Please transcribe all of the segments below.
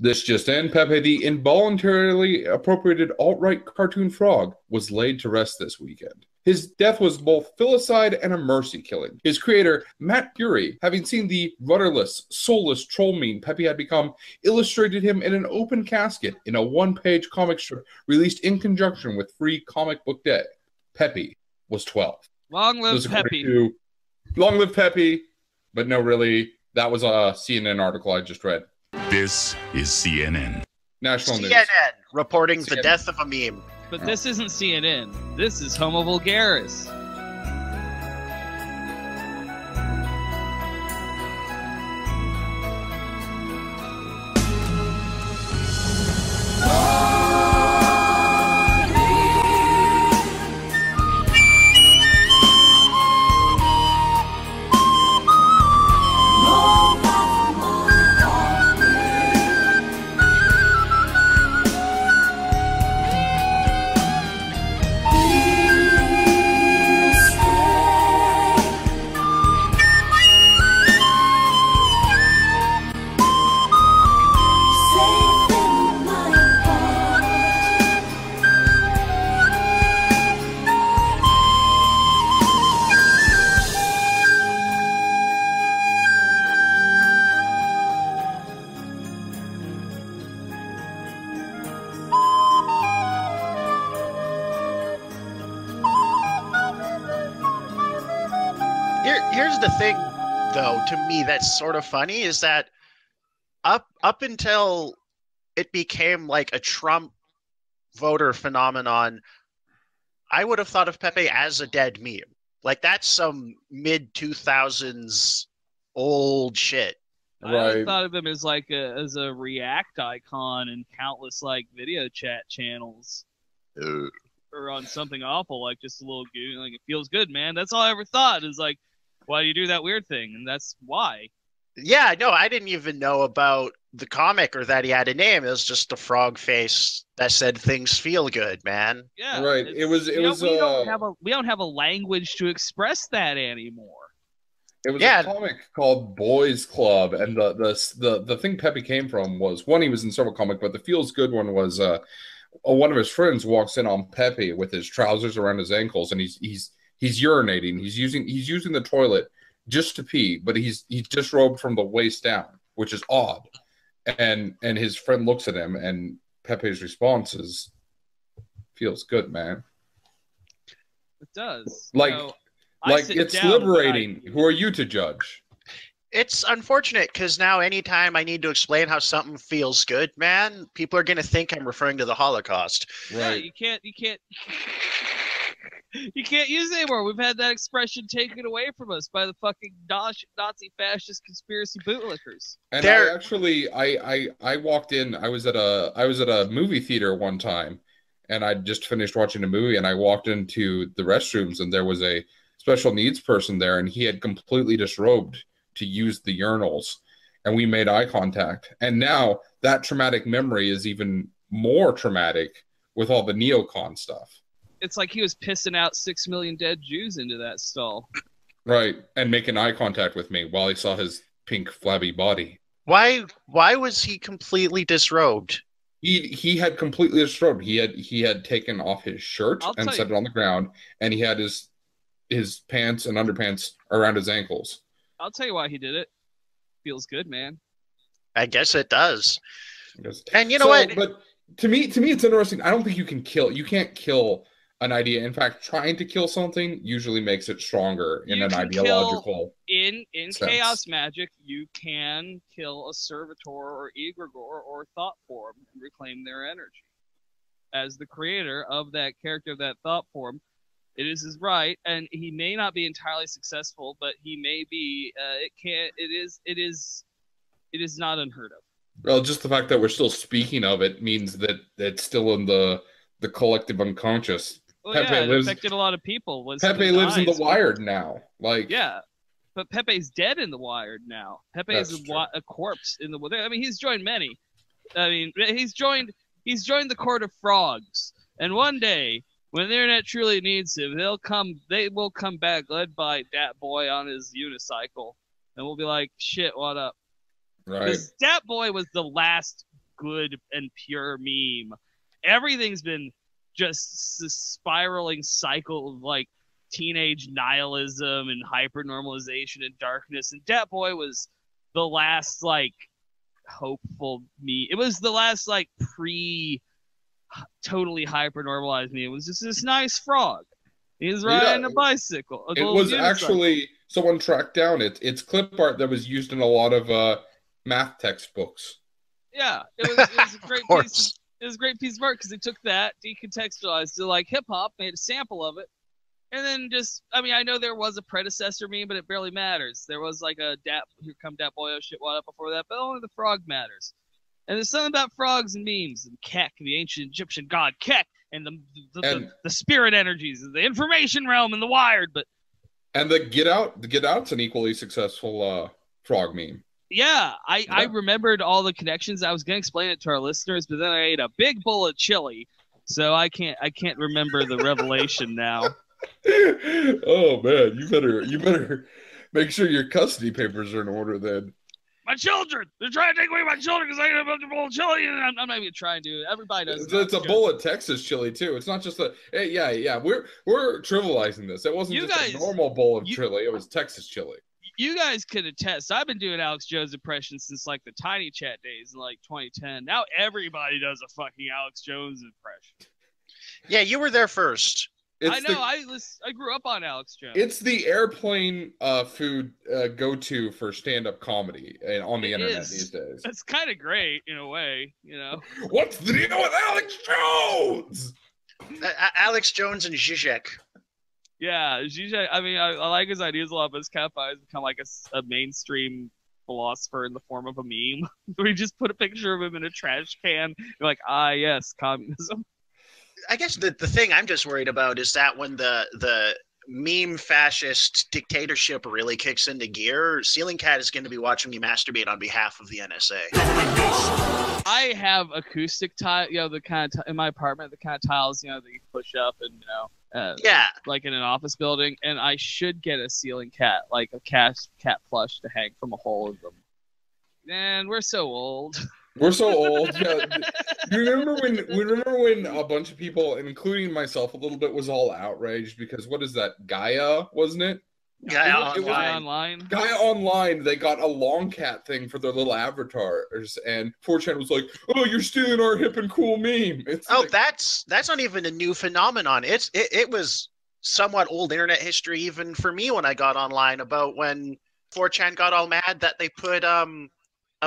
This just in, Pepe the involuntarily appropriated alt-right cartoon frog was laid to rest this weekend. His death was both filicide and a mercy killing. His creator, Matt Fury, having seen the rudderless, soulless troll meme Pepe had become, illustrated him in an open casket in a one-page comic strip released in conjunction with Free Comic Book Day. Pepe was 12. Long live Pepe. Long live Pepe, but no, really, that was a CNN article I just read. This is CNN. National CNN news. reporting the death of a meme. But this isn't CNN. This is Homo Vulgaris. Here's the thing, though, to me that's sort of funny is that up until it became like a Trump voter phenomenon, I would have thought of Pepe as a dead meme. Like, that's some mid-2000s old shit. I thought of him as like as a React icon in countless like video chat channels. Or on something awful, like just a little goon, like it feels good, man. That's all I ever thought is like, why do you do that weird thing? And that's why. Yeah, no, I didn't even know about the comic or that he had a name. It was just a frog face that said things feel good, man. Yeah, right. It was. We don't have a language to express that anymore. It was a comic called Boys Club, and the thing Pepe came from was one, he was in several comics, but the feels good one was one of his friends walks in on Pepe with his trousers around his ankles, and he's urinating. He's using the toilet just to pee, but he's disrobed from the waist down, which is odd. And his friend looks at him, and Pepe's response is, "Feels good, man." It does. Like it's liberating. Who are you to judge? It's unfortunate because now anytime I need to explain how something feels good, man, people are going to think I'm referring to the Holocaust. Right. Yeah, you can't use it anymore. We've had that expression taken away from us by the fucking Nazi fascist conspiracy bootlickers. And I walked in. I was at a movie theater one time, and I just finished watching a movie, and I walked into the restrooms, and there was a special needs person there, and he had completely disrobed to use the urinals, and we made eye contact. And now that traumatic memory is even more traumatic with all the neocon stuff. It's like he was pissing out 6 million dead Jews into that stall. Right, and making eye contact with me while he saw his pink flabby body. Why was he completely disrobed? He had completely disrobed. He had taken off his shirt and set it on the ground, and he had his pants and underpants around his ankles. I'll tell you why he did it. Feels good, man. I guess it does. And you know what? But to me, it's interesting. I don't think you can't kill an idea. In fact, trying to kill something usually makes it stronger in an ideological in sense. Chaos Magic, you can kill a servitor or egregore or thought form and reclaim their energy. As the creator of that character, of that thought form, it is his right, and he may not be entirely successful, but he may be. It is not unheard of. Well, just the fact that we're still speaking of it means that it's still in the collective unconscious. Well, it affected a lot of people. Pepe lives in the Wired now. Yeah, but Pepe's dead in the Wired now. Pepe is a corpse in the. I mean, he's joined many. I mean, he's joined the court of frogs, and one day, when the internet truly needs him, they will come back led by Dat Boy on his unicycle. And we'll be like, shit, what up? Right. Because Dat Boy was the last good and pure meme. Everything's been just this spiraling cycle of like teenage nihilism and hyper-normalization and darkness. And Dat Boy was the last like hopeful meme. It was the last like totally hyper-normalized meme. It was just this nice frog. He was riding a bicycle. It was actually someone tracked down it's clip art that was used in a lot of math textbooks. Yeah, it was a great piece. It was a great piece of art because they took that, decontextualized it like hip hop, made a sample of it, and then just I know there was a predecessor meme, but it barely matters. There was like a Here Come Dat Boy shit one up before that, but only the frog matters. And there's something about frogs and memes and Kek, the ancient Egyptian god Kek, and the spirit energies, the information realm, and the Wired. And the Get Out's an equally successful frog meme. Yeah, I remembered all the connections. I was gonna explain it to our listeners, but then I ate a big bowl of chili, so I can't remember the revelation now. Oh man, you better make sure your custody papers are in order then. My children! They're trying to take away my children because I ate a bunch of bowl of chili, and I'm not even trying to. Everybody does. It's a bowl of Texas chili too. It's not just yeah. We're trivializing this. It wasn't just a normal bowl of chili. It was Texas chili. You guys can attest. I've been doing Alex Jones impressions since like the Tiny Chat days in like 2010. Now everybody does a fucking Alex Jones impression. Yeah, you were there first. I grew up on Alex Jones. It's the airplane food go-to for stand-up comedy on the internet these days. It's kind of great in a way, What's the deal with Alex Jones? Alex Jones and Zizek. Yeah, Zizek. I like his ideas a lot, but it's kind of fun. He's become like a mainstream philosopher in the form of a meme. Where you just put a picture of him in a trash can. You're like, yes, communism. I guess the thing I'm just worried about is that when the meme fascist dictatorship really kicks into gear, Ceiling Cat is going to be watching me masturbate on behalf of the NSA. I have acoustic tile, the kind of in my apartment, the kind of tiles, that you push up and like in an office building, and I should get a Ceiling Cat, like a cat plush to hang from a hole in them. Man, we're so old. We're so old. Yeah. You remember when a bunch of people, including myself a little bit, was all outraged because what is that? Gaia, wasn't it? Gaia Online. Gaia Online. They got a long cat thing for their little avatars, and 4chan was like, "Oh, you're stealing our hip and cool meme." That's not even a new phenomenon. It was somewhat old internet history even for me when I got online about when 4chan got all mad that they put a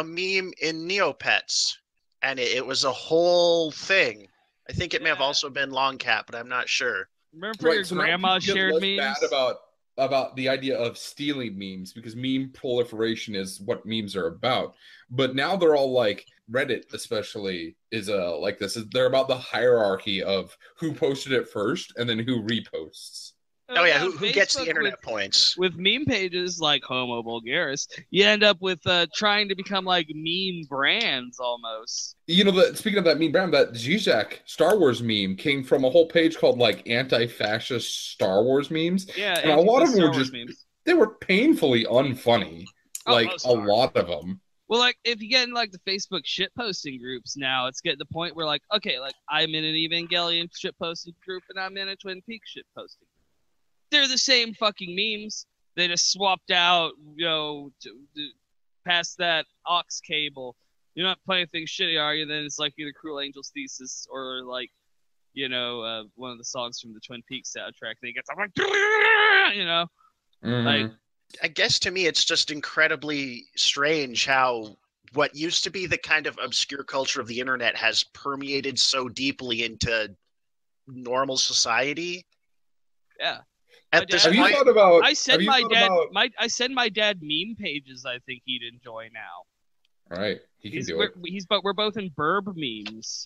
meme in Neopets, and it was a whole thing. I think it may have also been Long Cat, but I'm not sure. Remember your grandma shared memes? Bad about the idea of stealing memes because meme proliferation is what memes are about. But now they're all like Reddit, especially is like this. They're about the hierarchy of who posted it first and then who reposts. Who gets the internet points? With meme pages like Homo Vulgaris, you end up with trying to become like meme brands almost. Speaking of that meme brand, that Zizek Star Wars meme came from a whole page called like anti-fascist Star Wars memes. Yeah, and a lot of them were just memes. They were painfully unfunny. Like a lot of them. Well, like if you get in like the Facebook shitposting groups now, it's getting to the point where like, okay, like I'm in an Evangelion shitposting group and I'm in a Twin Peaks shitposting group. They're the same fucking memes. They just swapped out, past that aux cable. You're not playing things shitty, are you? Then it's like either Cruel Angel's Thesis or like, one of the songs from the Twin Peaks soundtrack. They get something like, like. I guess to me, it's just incredibly strange how what used to be the kind of obscure culture of the internet has permeated so deeply into normal society. Yeah. Have you thought about? I send my dad meme pages. I think he'd enjoy now. All right, he can do it. We're both in burb memes.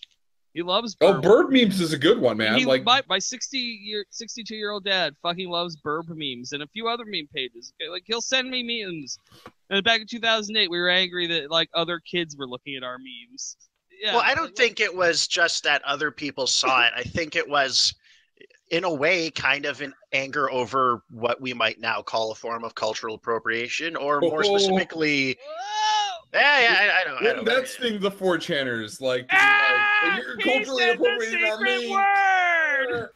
He loves. Burb memes is a good one, man. My 62-year-old dad fucking loves burb memes and a few other meme pages. Okay? Like he'll send me memes. And back in 2008, we were angry that like other kids were looking at our memes. Yeah. Well, I don't think it was just that other people saw it. I think it was, in a way, kind of an anger over what we might now call a form of cultural appropriation, or more specifically, I know. Wouldn't that sting the 4chaners? Like, you're He culturally said the appropriating our secret me. word!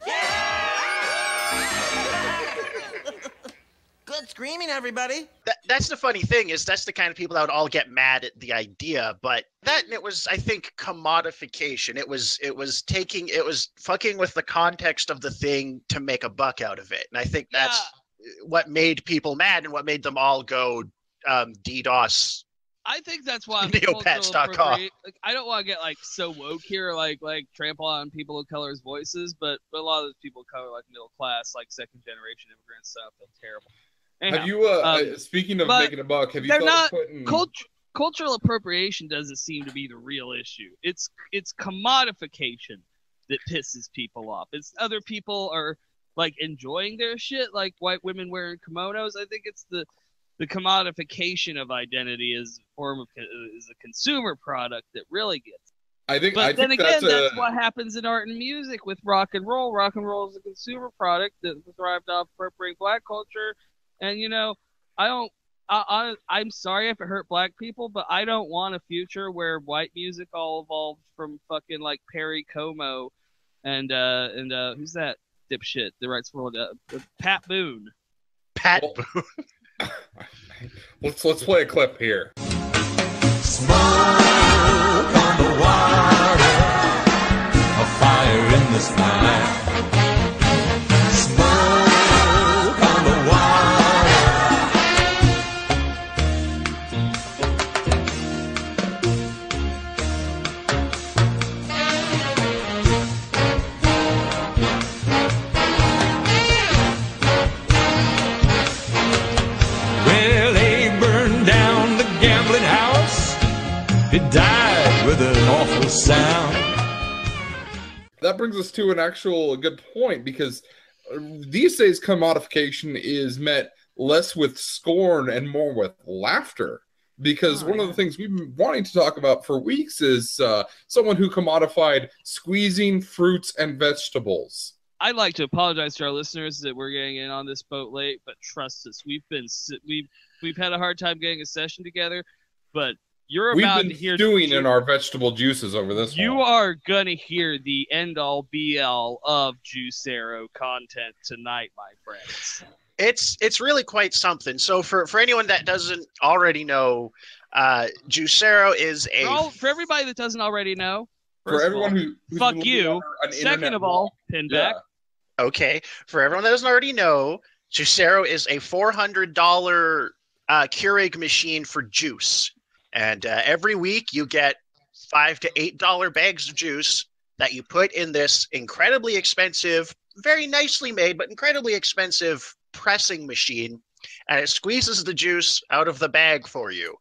Good screaming, everybody. That's the funny thing is that's the kind of people that would all get mad at the idea, but it was, I think, commodification. It was fucking with the context of the thing to make a buck out of it. And I think that's what made people mad and what made them all go DDoS. I think that's why Neopets.com. Like, I don't want to get like so woke here, like trample on people of color's voices, but a lot of those people of color, like middle class, like second generation immigrants, stuff, feel terrible. Anyhow, have you speaking of making a buck, have you thought of putting cultural appropriation doesn't seem to be the real issue. It's commodification that pisses people off. It's other people are like enjoying their shit, like white women wearing kimonos. I think it's the commodification of identity as a form of is a consumer product that really gets. But then again, that's what happens in art and music with rock and roll. Rock and roll is a consumer product that thrived off appropriating black culture. And, you know, I'm sorry if it hurt black people, but I don't want a future where white music all evolved from fucking like Perry Como and who's that dipshit that writes for Pat Boone. Boone. Let's play a clip here. Smoke on the water, a fire in the sky. Smoke on the water. Well, they burned down the gambling house. It died with an awful sound. That brings us to a good point, because these days commodification is met less with scorn and more with laughter. Because one of the things we've been wanting to talk about for weeks is someone who commodified squeezing fruits and vegetables. I'd like to apologize to our listeners that we're getting in on this boat late, but trust us, we've had a hard time getting a session together, but you're about to hear stewing in our vegetable juices over this. You are gonna hear the end all be all of Juicero content tonight, my friends. It's really quite something. So for anyone that doesn't already know, Juicero is for everybody that doesn't already know. For everyone who's fuck you. Second of all, Pinback. Okay. For everyone that doesn't already know, Juicero is a $400 Keurig machine for juice. And every week you get $5 to $8 bags of juice that you put in this incredibly expensive, very nicely made, but incredibly expensive pressing machine. And it squeezes the juice out of the bag for you.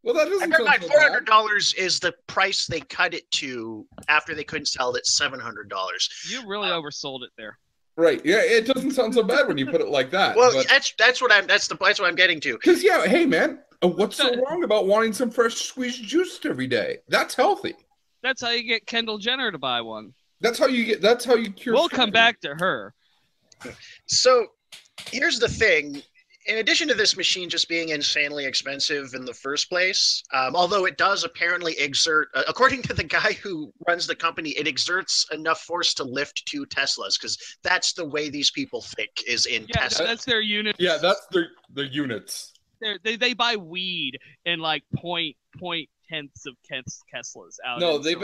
Well, that doesn't sound so bad. $400 is the price they cut it to after they couldn't sell it at $700. You really oversold it there. Right. Yeah, it doesn't sound so bad when you put it like that. Well, that's what I'm getting to. Because hey man, what's so wrong about wanting some fresh squeezed juice every day? That's healthy. That's how you get Kendall Jenner to buy one. That's how you cure. We'll come back to her. So, here's the thing. In addition to this machine just being insanely expensive in the first place, although it does apparently exert, according to the guy who runs the company, it exerts enough force to lift 2 Teslas, because that's the way these people think is in Tesla. That's their unit. Yeah, that's their units. They buy weed in like point tenths of Teslas out. No, they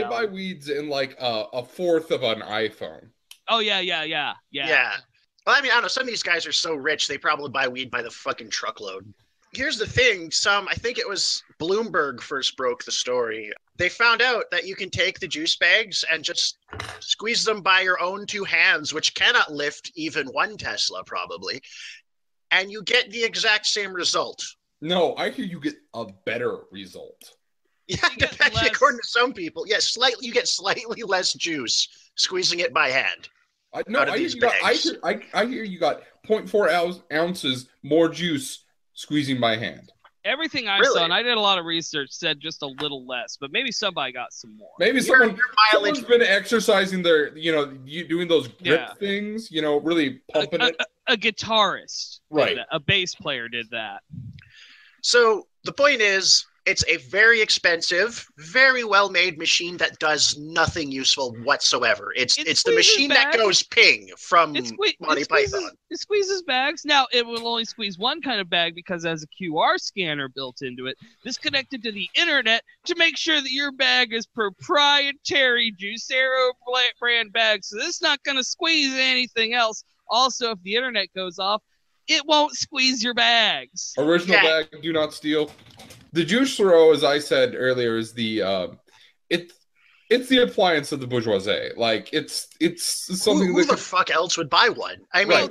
buy weeds in like a fourth of an iPhone. Oh yeah. Well, I mean, I don't know. Some of these guys are so rich, they probably buy weed by the fucking truckload. Here's the thing. I think it was Bloomberg first broke the story. They found out that you can take the juice bags and just squeeze them by your own 2 hands, which cannot lift even 1 Tesla probably, and you get the exact same result. No, I hear you get a better result. Yeah, depending, according to some people. Yes, you get slightly less juice squeezing it by hand. I hear you got 0.4 ounces more juice squeezing by hand. Everything I saw, and I did a lot of research, said just a little less, but maybe somebody got some more. Maybe someone's been exercising their, doing those grip things, really pumping it. A guitarist, right? A bass player did that. So The point is, it's a very expensive, very well-made machine that does nothing useful whatsoever. It's the machine that goes ping from Monty Python. It squeezes bags. Now, it will only squeeze one kind of bag because it has a QR scanner built into it. This connected to the internet to make sure that your bag is proprietary Juicero brand bag. So this is not going to squeeze anything else. Also, if the internet goes off, it won't squeeze your bags. Original bag, do not steal. The Juicero, as I said earlier, is the it's the appliance of the bourgeoisie. Like it's something. Who the fuck else would buy one? I mean,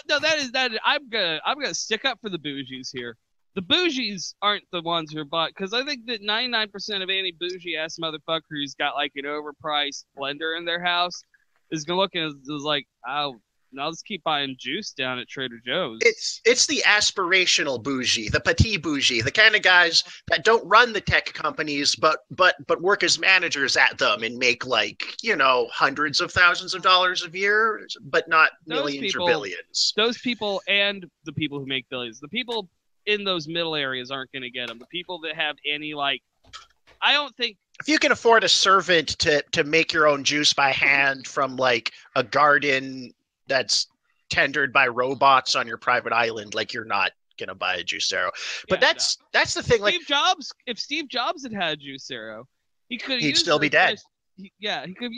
no, that is. I'm gonna stick up for the bougies here. The bougies aren't the ones who are bought, because I think that 99% of any bougie ass motherfucker who's got like an overpriced blender in their house is gonna look and is like, oh. Now let's keep buying juice down at Trader Joe's. It's the aspirational bougie, the petit bougie, the kind of guys that don't run the tech companies, but work as managers at them and make like, you know, hundreds of thousands of dollars a year, but not millions or billions. Those people and the people who make billions, the people in those middle areas aren't going to get them. The people that have any like, I don't think. If you can afford a servant to make your own juice by hand from like a garden that's tendered by robots on your private island, like, you're not gonna buy a Juicero. But that's the thing. Like, if Steve Jobs had Juicero, he'd still be dead. He could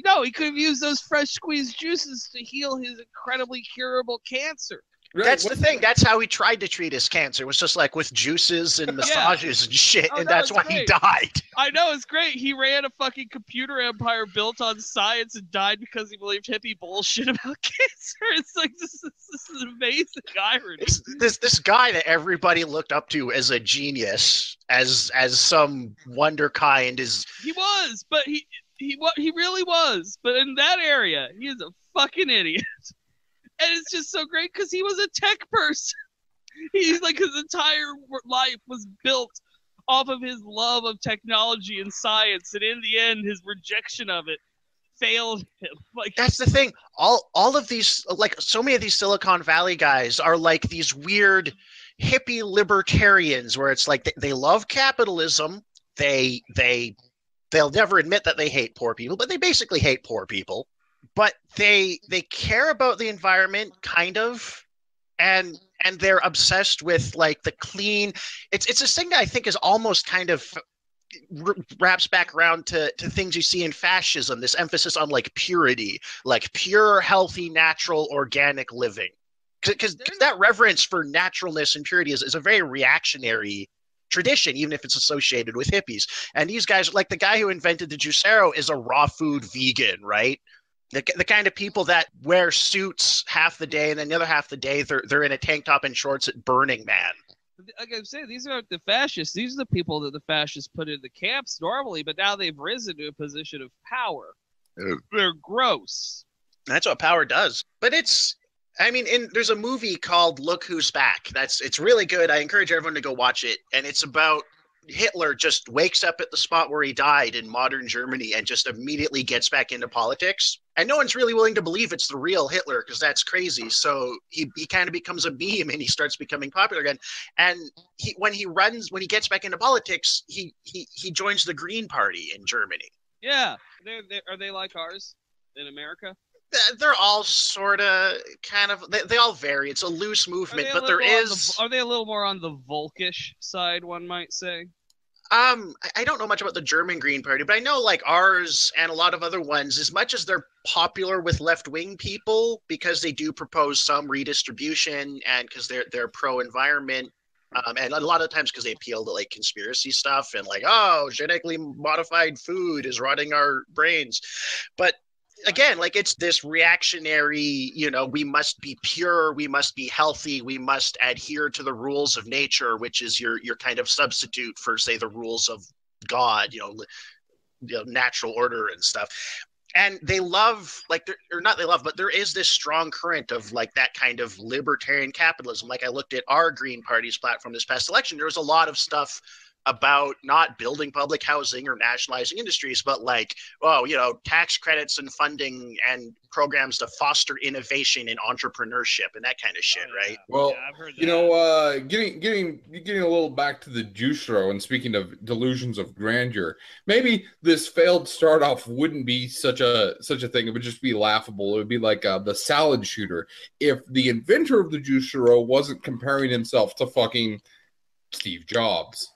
have used those fresh squeezed juices to heal his incredibly curable cancer. Right. That's the thing. That's how he tried to treat his cancer. It was just like with juices and massages and shit, and that's why he died. I know, it's great. He ran a fucking computer empire built on science and died because he believed hippie bullshit about cancer. It's like, this is amazing irony. This guy that everybody looked up to as a genius, as some wonder kind, is he was, but he really was. But in that area, he is a fucking idiot. And it's just so great because he was a tech person. He's like, his entire life was built off of his love of technology and science, and in the end, his rejection of it failed him. Like, that's the thing. All of these, like, so many of these Silicon Valley guys are like these weird hippie libertarians, where it's like they love capitalism. They'll never admit that they hate poor people, but they basically hate poor people. But they care about the environment, kind of, and they're obsessed with like the clean. It's this thing that I think is almost kind of wraps back around to things you see in fascism. This emphasis on like purity, like pure, healthy, natural, organic living. Because that reverence for naturalness and purity is a very reactionary tradition, even if it's associated with hippies. And these guys, like the guy who invented the Juicero, is a raw food vegan, right? The kind of people that wear suits half the day and then the other half of the day they're in a tank top and shorts at Burning Man. Like I say, these aren't the fascists. These are the people that the fascists put in the camps normally, but now they've risen to a position of power. They're gross. That's what power does. But there's a movie called Look Who's Back. It's really good. I encourage everyone to go watch it. And it's about Hitler just wakes up at the spot where he died in modern Germany and just immediately gets back into politics. And no one's really willing to believe it's the real Hitler because that's crazy. So he kind of becomes a meme and he starts becoming popular again. And when he gets back into politics, he joins the Green Party in Germany. Yeah. Are they like ours in America? They're all sort of kind of, they all vary. It's a loose movement, but there is. Are they a little more on the Volkish side, one might say? I don't know much about the German Green Party, but I know like ours and a lot of other ones, as much as they're popular with left-wing people because they do propose some redistribution and because they're pro-environment, and a lot of times because they appeal to like conspiracy stuff and like, oh, genetically modified food is rotting our brains. But again, like, it's this reactionary, we must be pure, we must be healthy, we must adhere to the rules of nature, which is your kind of substitute for, say, the rules of God, natural order and stuff. And they love, but there is this strong current of like that kind of libertarian capitalism. Like, I looked at our Green Party's platform this past election. There was a lot of stuff about not building public housing or nationalizing industries, but like, tax credits and funding and programs to foster innovation and entrepreneurship and that kind of shit, right? Well, Yeah, I've heard that. getting a little back to the Juicero, and speaking of delusions of grandeur, maybe this failed start off wouldn't be such a thing. It would just be laughable. It would be like the salad shooter if the inventor of the Juicero wasn't comparing himself to fucking Steve Jobs.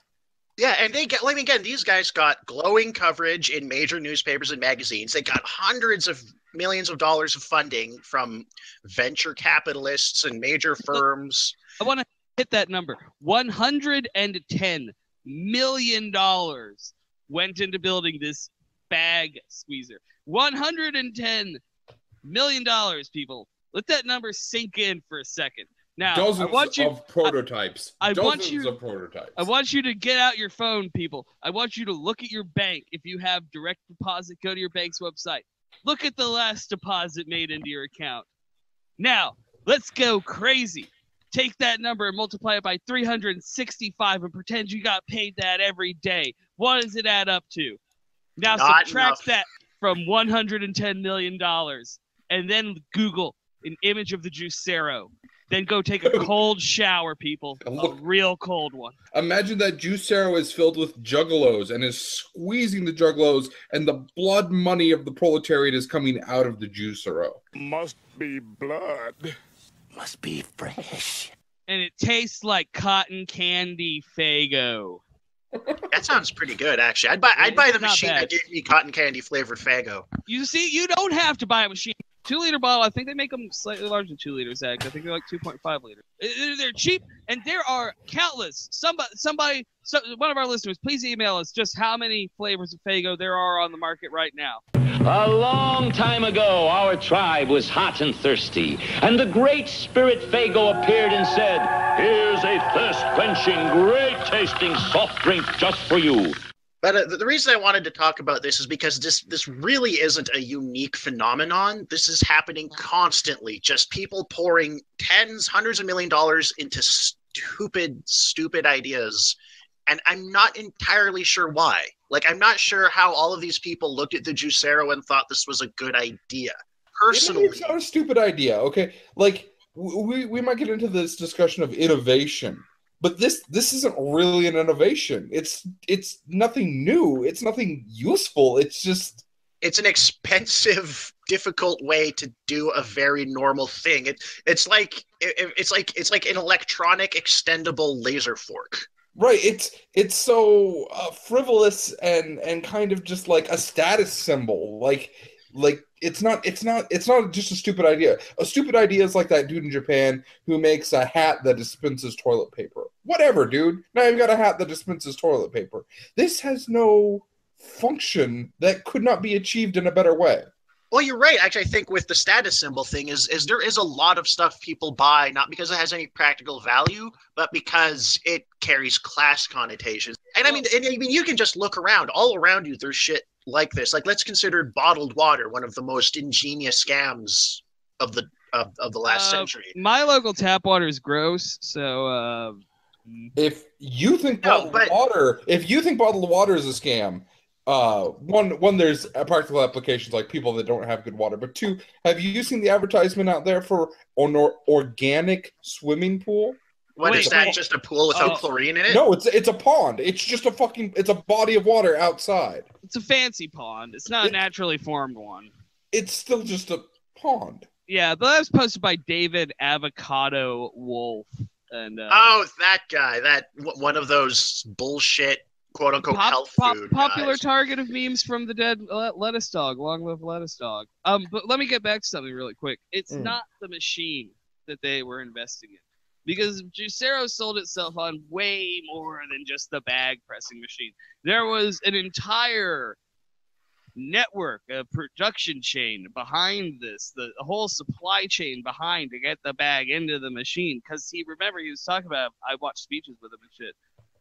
Yeah, and again, these guys got glowing coverage in major newspapers and magazines. They got hundreds of millions of dollars of funding from venture capitalists and major firms. I want to hit that number. $110 million went into building this bag squeezer. $110 million, people. Let that number sink in for a second. Now, Dozens of prototypes. I want you to get out your phone, people. I want you to look at your bank. If you have direct deposit, go to your bank's website. Look at the last deposit made into your account. Now, let's go crazy. Take that number and multiply it by 365 and pretend you got paid that every day. What does it add up to? Now subtract that from $110 million and then Google an image of the Juicero. Then go take a cold shower, people. A real cold one. Imagine that Juicero is filled with juggalos and is squeezing the juggalos, and the blood money of the proletariat is coming out of the Juicero. Must be blood. Must be fresh. And it tastes like cotton candy Faygo. That sounds pretty good, actually. I'd buy the machine that gave me cotton candy flavored Faygo. You see, you don't have to buy a machine. 2-liter bottle, I think they make them slightly larger than 2 liters, Zach. I think they're like 2.5 liters. They're cheap, and there are countless. One of our listeners, please email us just how many flavors of Faygo there are on the market right now. A long time ago, our tribe was hot and thirsty, and the great spirit Faygo appeared and said, "Here's a thirst-quenching, great-tasting soft drink just for you." But the reason I wanted to talk about this is because this really isn't a unique phenomenon. This is happening constantly. Just people pouring hundreds of millions of dollars into stupid ideas. And I'm not entirely sure why. Like, I'm not sure how all of these people looked at the Juicero and thought this was a good idea. Personally, it's not a stupid idea, okay? Like, we might get into this discussion of innovation. But this isn't really an innovation. It's nothing new. It's nothing useful. It's an expensive, difficult way to do a very normal thing. It's like an electronic extendable laser fork. Right. It's so frivolous and kind of just like a status symbol. Like it's not just a stupid idea. A stupid idea is like that dude in Japan who makes a hat that dispenses toilet paper. Whatever, dude. Now you've got a hat that dispenses toilet paper. This has no function that could not be achieved in a better way. Well, you're right. Actually, I think with the status symbol thing is there is a lot of stuff people buy, not because it has any practical value, but because it carries class connotations. And I mean, you can just look around. All around you, there's shit like this. Like, let's consider bottled water one of the most ingenious scams of the last century. My local tap water is gross, so if you think bottled water is a scam, one, there's practical applications like people that don't have good water. But two, have you seen the advertisement out there for an organic swimming pool? What is that? Just a pool without chlorine in it? No, it's a pond. It's just it's a body of water outside. It's a fancy pond. It's not a naturally formed one. It's still just a pond. Yeah, but that was posted by David Avocado Wolf. And that guy, that one of those bullshit quote unquote health food popular guys. Target of memes from the dead lettuce dog. Long live lettuce dog. But let me get back to something really quick. It's not the machine that they were investing in, because Juicero sold itself on way more than just the bag pressing machine. There was an entire network, a production chain behind this, the whole supply chain behind to get the bag into the machine. Because he was talking about, I watched speeches with him and shit,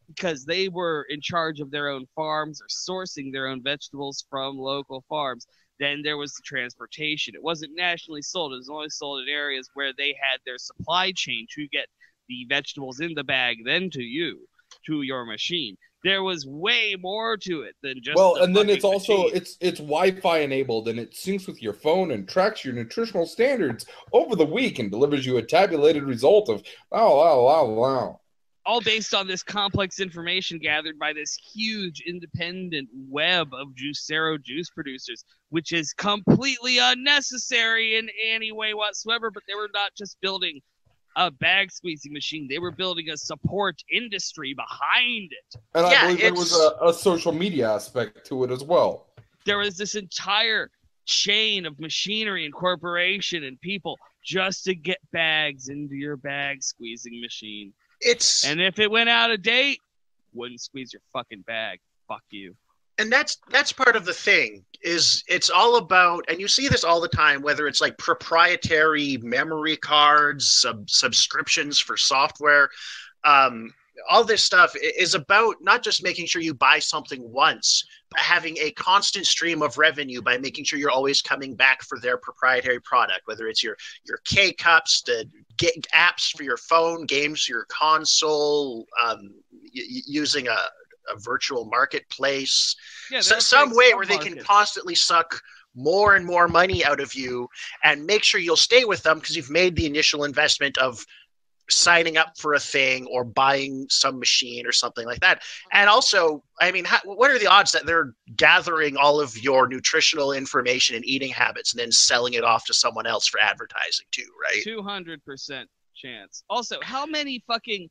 because they were in charge of their own farms or sourcing their own vegetables from local farms. Then there was the transportation. It wasn't nationally sold. It was only sold in areas where they had their supply chain to get the vegetables in the bag, then to you, to your machine. There was way more to it than just. Well, and then it's fucking also machine. it's Wi-Fi enabled, and it syncs with your phone and tracks your nutritional standards over the week and delivers you a tabulated result of wow. All based on this complex information gathered by this huge independent web of Juicero juice producers, which is completely unnecessary in any way whatsoever. But they were not just building a bag squeezing machine; they were building a support industry behind it. And I believe there was a social media aspect to it as well. There was this entire chain of machinery and corporation and people just to get bags into your bag squeezing machine. And if it went out of date, wouldn't squeeze your fucking bag. Fuck you. And that's part of the thing, is it's all about, and you see this all the time, whether it's like proprietary memory cards, subscriptions for software, all this stuff is about not just making sure you buy something once, but having a constant stream of revenue by making sure you're always coming back for their proprietary product, whether it's your K-Cups, the apps for your phone, games for your console, using a virtual marketplace, some way where they can constantly suck more and more money out of you and make sure you'll stay with them because you've made the initial investment of signing up for a thing or buying some machine or something like that. And also, I mean, what are the odds that they're gathering all of your nutritional information and eating habits and then selling it off to someone else for advertising too, right? 200% chance. Also, how many fucking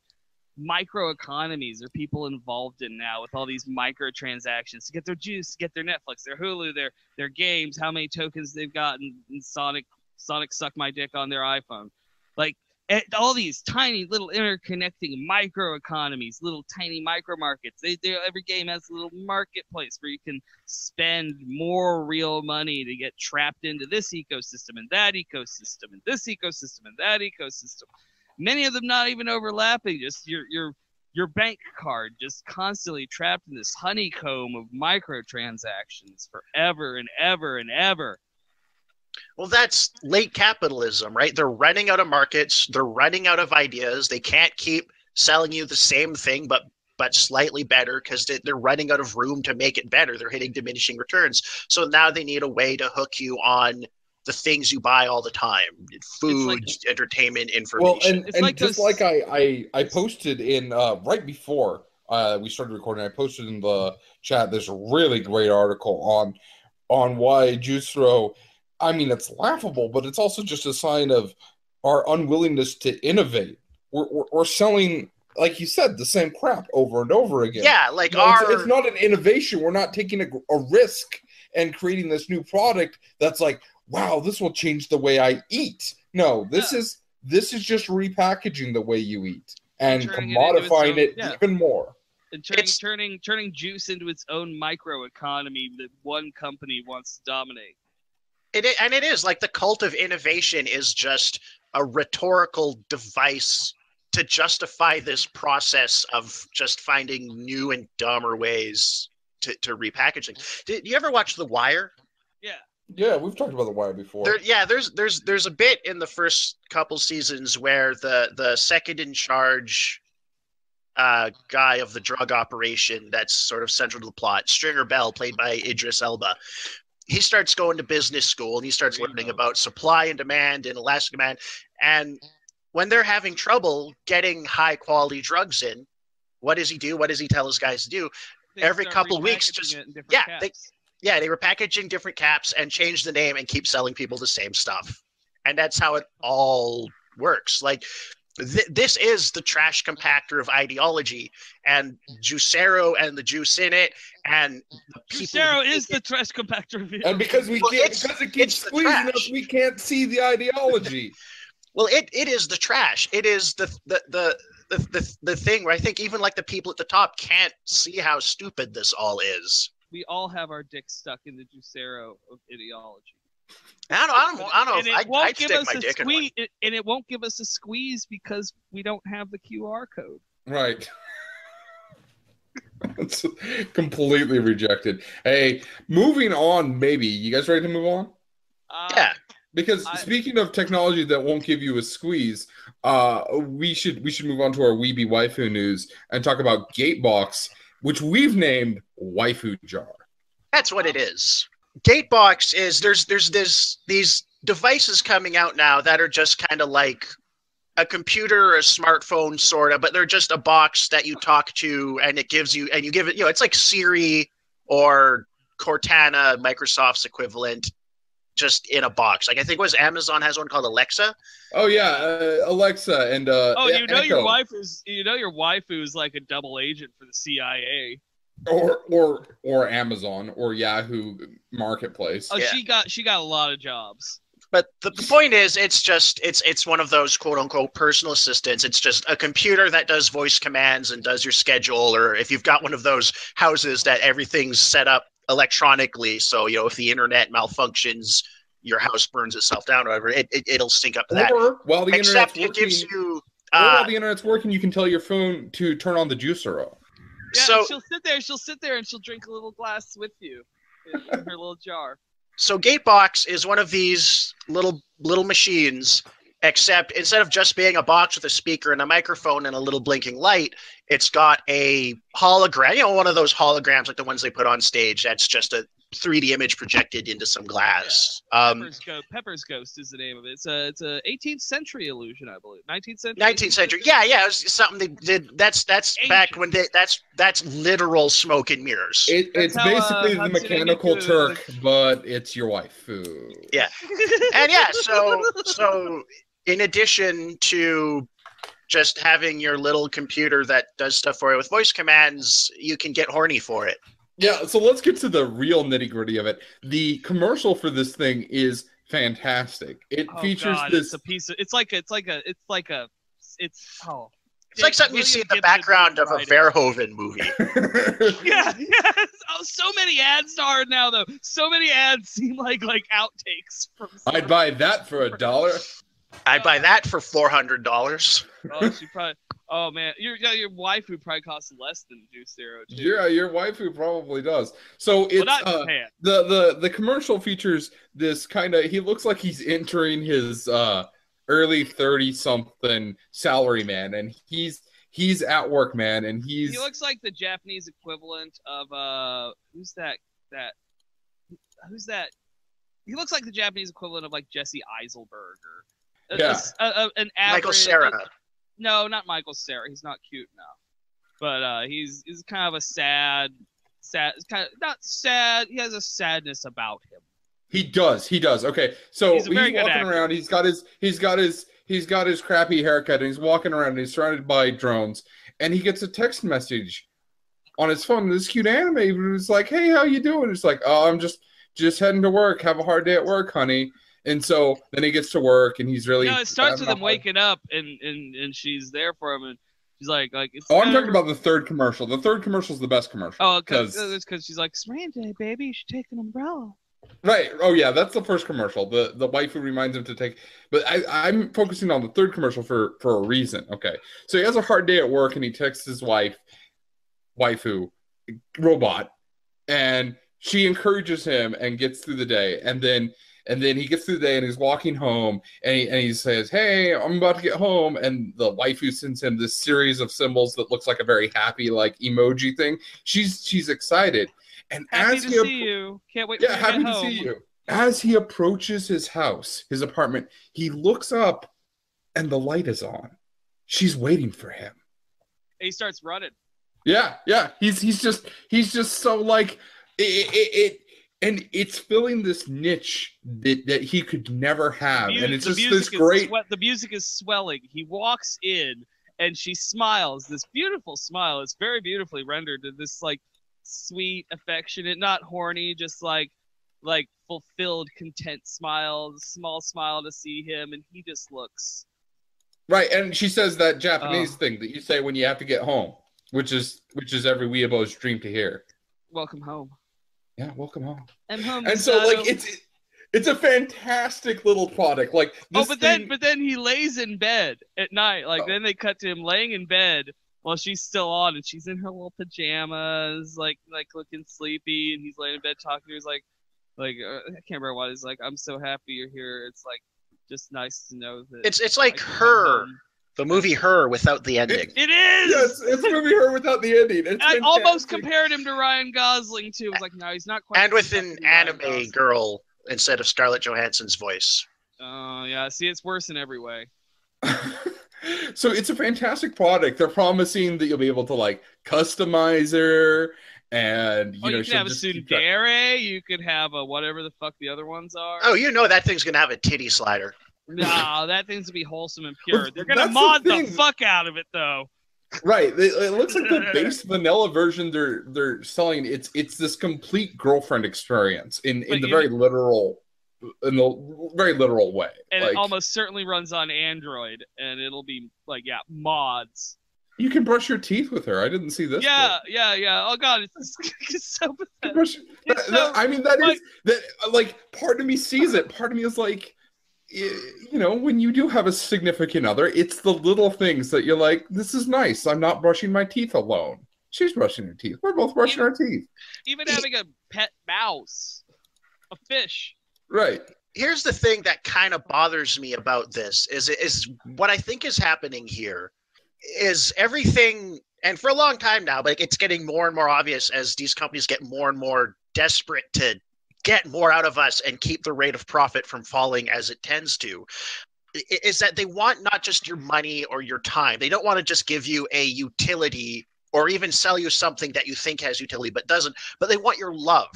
microeconomies are people involved in now with all these microtransactions to get their juice, to get their Netflix, their Hulu, their games, how many tokens they've gotten in Sonic suck my dick on their iPhone. Like, all these tiny little interconnecting microeconomies, little tiny micro markets. Every game has a little marketplace where you can spend more real money to get trapped into this ecosystem and that ecosystem and this ecosystem and that ecosystem. Many of them not even overlapping, just your bank card just constantly trapped in this honeycomb of microtransactions forever and ever and ever. Well, that's late capitalism, right? They're running out of markets. They're running out of ideas. They can't keep selling you the same thing, but slightly better because they're running out of room to make it better. They're hitting diminishing returns. So now they need a way to hook you on the things you buy all the time: food, entertainment, information. Well, and just like I posted in right before we started recording, I posted in the chat this really great article on why Juicero, I mean, it's laughable, but it's also just a sign of our unwillingness to innovate. We're selling, like you said, the same crap over and over again. Yeah, like it's not an innovation. We're not taking a risk and creating this new product that's like, wow, this will change the way I eat. No, this is just repackaging the way you eat and commodifying it even more. And turning juice into its own microeconomy that one company wants to dominate. It is like the cult of innovation is just a rhetorical device to justify this process of just finding new and dumber ways to repackaging. Did you ever watch The Wire? Yeah. Yeah, we've talked about The Wire before. There's a bit in the first couple seasons where the second in charge guy of the drug operation that's sort of central to the plot, Stringer Bell, played by Idris Elba, he starts going to business school and he starts learning about supply and demand and elastic demand. And when they're having trouble getting high quality drugs in, what does he do? What does he tell his guys to do? Every couple of weeks, they were packaging different caps and change the name and keep selling people the same stuff. And that's how it all works. Like, this is the trash compactor of ideology, and Juicero and the juice in it, and Juicero is the trash compactor of it. And because it keeps squeezing us, we can't see the ideology. Well, it is the trash. It is the thing where I think even like the people at the top can't see how stupid this all is. We all have our dicks stuck in the Juicero of ideology. I don't know. I'd stick my dick in one. And it won't give us a squeeze because we don't have the QR code. Right. It's completely rejected. Hey, moving on, maybe. You guys ready to move on? Yeah. Because speaking of technology that won't give you a squeeze, we should move on to our Weeby Waifu news and talk about Gatebox which we've named Waifu Jar. That's what it is. Gatebox is there's these devices coming out now that are just kind of like a computer or a smartphone sort of, but they're just a box that you talk to and it gives you, and you give it, you know, it's like Siri or Cortana, Microsoft's equivalent, just in a box. Like I think Amazon has one called Alexa. Oh yeah, Alexa and you know Echo. your waifu is like a double agent for the CIA. Or Amazon or Yahoo Marketplace. Oh, Yeah. she got a lot of jobs. But the point is, it's one of those quote unquote personal assistants. It's just a computer that does voice commands and does your schedule, or if you've got one of those houses that everything's set up electronically, so you know if the internet malfunctions, your house burns itself down, or whatever, it'll sync up to that. Or while the Except internet's it gives working, you. while the internet's working, you can tell your phone to turn on the Juicero. Yeah, So she'll sit there and she'll drink a little glass with you in her little jar. So Gatebox is one of these little machines, except instead of just being a box with a speaker and a microphone and a little blinking light, it's got a hologram, you know, one of those holograms like the ones they put on stage. That's just a 3D image projected into some glass. Yeah. Pepper's Ghost is the name of it. It's a 18th century illusion, I believe. 19th century. 19th century. Yeah, it was something they did. That's back when that's literal smoke and mirrors. It's how, basically the Hudson mechanical Amico- Turk, but it's your waifu. Yeah. And yeah, so in addition to just having your little computer that does stuff for you with voice commands, you can get horny for it. Yeah, so let's get to the real nitty-gritty of it. The commercial for this thing is fantastic. It features this. It's like something you see in the background of a Verhoeven movie. Yeah. Oh, so many ads are now though. So many ads seem like outtakes from. I'd buy that for $1. I'd buy that for $400. Oh, she probably. Oh man, your waifu probably costs less than Juicero too. Yeah, your waifu probably does. So it's not in Japan. The commercial features this kind of. He looks like he's entering his early 30-something salaryman, and he's at work, man, and he looks like the Japanese equivalent of who's that? He looks like the Japanese equivalent of like Jesse Eiselberg or an average, Michael Cera. No, not Michael Cera. He's not cute enough. But he's kind of a sad, kind of not sad. He has a sadness about him. He does. Okay, so he's walking actor. around. He's got his crappy haircut, and he's walking around. And he's surrounded by drones, and he gets a text message on his phone. This cute anime who's like, "Hey, how you doing?" It's like, "Oh, I'm just heading to work. Have a hard day at work, honey." And so then he gets to work, and he's really. No, it starts with him waking up, and she's there for him, and she's like. It's I'm talking about the third commercial. The third commercial is the best commercial. Oh, because she's like, it's rain day, baby. You should take an umbrella. Right. Oh yeah, that's the first commercial. The waifu reminds him to take. But I'm focusing on the third commercial for a reason. Okay, so he has a hard day at work, and he texts his waifu, robot, and she encourages him and gets through the day, and then he gets through the day and he's walking home and he says, "Hey, I'm about to get home." And the waifu sends him this series of symbols that looks like a very happy like emoji thing. She's excited. And happy as to he see you. Can't wait for you to happy get to home. see you. As he approaches his house, his apartment, he looks up and the light is on. She's waiting for him. And he starts running. Yeah. He's just so like it and it's filling this niche that he could never have. And it's just this great. The music is swelling. He walks in, and she smiles. This beautiful smile. It's very beautifully rendered. This like sweet, affectionate, not horny, just like fulfilled, content smile. Small smile to see him, and he just looks. Right, and she says that Japanese thing that you say when you have to get home, which is every weeaboo's dream to hear. Welcome home. Yeah, welcome home. I'm home. And so, like, it's a fantastic little product. Like, this but then he lays in bed at night. Like, then they cut to him laying in bed while she's still on, and she's in her little pajamas, like looking sleepy, and he's laying in bed talking to her. He's like, I can't remember what. He's like, "I'm so happy you're here. It's like just nice to know that." It's like her, The movie Her without the ending. It is! Yes, it's the movie Her without the ending. It's I fantastic. almost compared him to Ryan Gosling, too. I was like, no, he's not quite. And with an anime girl instead of Scarlett Johansson's voice. Oh, yeah. See, it's worse in every way. So it's a fantastic product. They're promising that you'll be able to, like, customize her, and, you know, you could have a tsundere, you could have a whatever the fuck the other ones are. Oh, you know that thing's going to have a titty slider. No, that thing's to be wholesome and pure. Well, They're gonna mod the fuck out of it, though. Right. It looks like the base vanilla version they're selling. It's this complete girlfriend experience in the very literal way. And like, it almost certainly runs on Android, and it'll be like mods. You can brush your teeth with her. I didn't see this. Yeah. Oh god, it's so pathetic. Part of me sees it. Part of me is like, you know, when you do have a significant other, it's the little things that you're like, this is nice. I'm not brushing my teeth alone. She's brushing her teeth. We're both brushing our teeth. Even having a pet mouse, a fish. Right. Here's the thing that kind of bothers me about this is what I think is happening here is everything, and for a long time now, but it's getting more and more obvious as these companies get more and more desperate to get more out of us and keep the rate of profit from falling as it tends to, is that they want not just your money or your time. They don't want to just give you a utility or even sell you something that you think has utility but doesn't, but they want your love.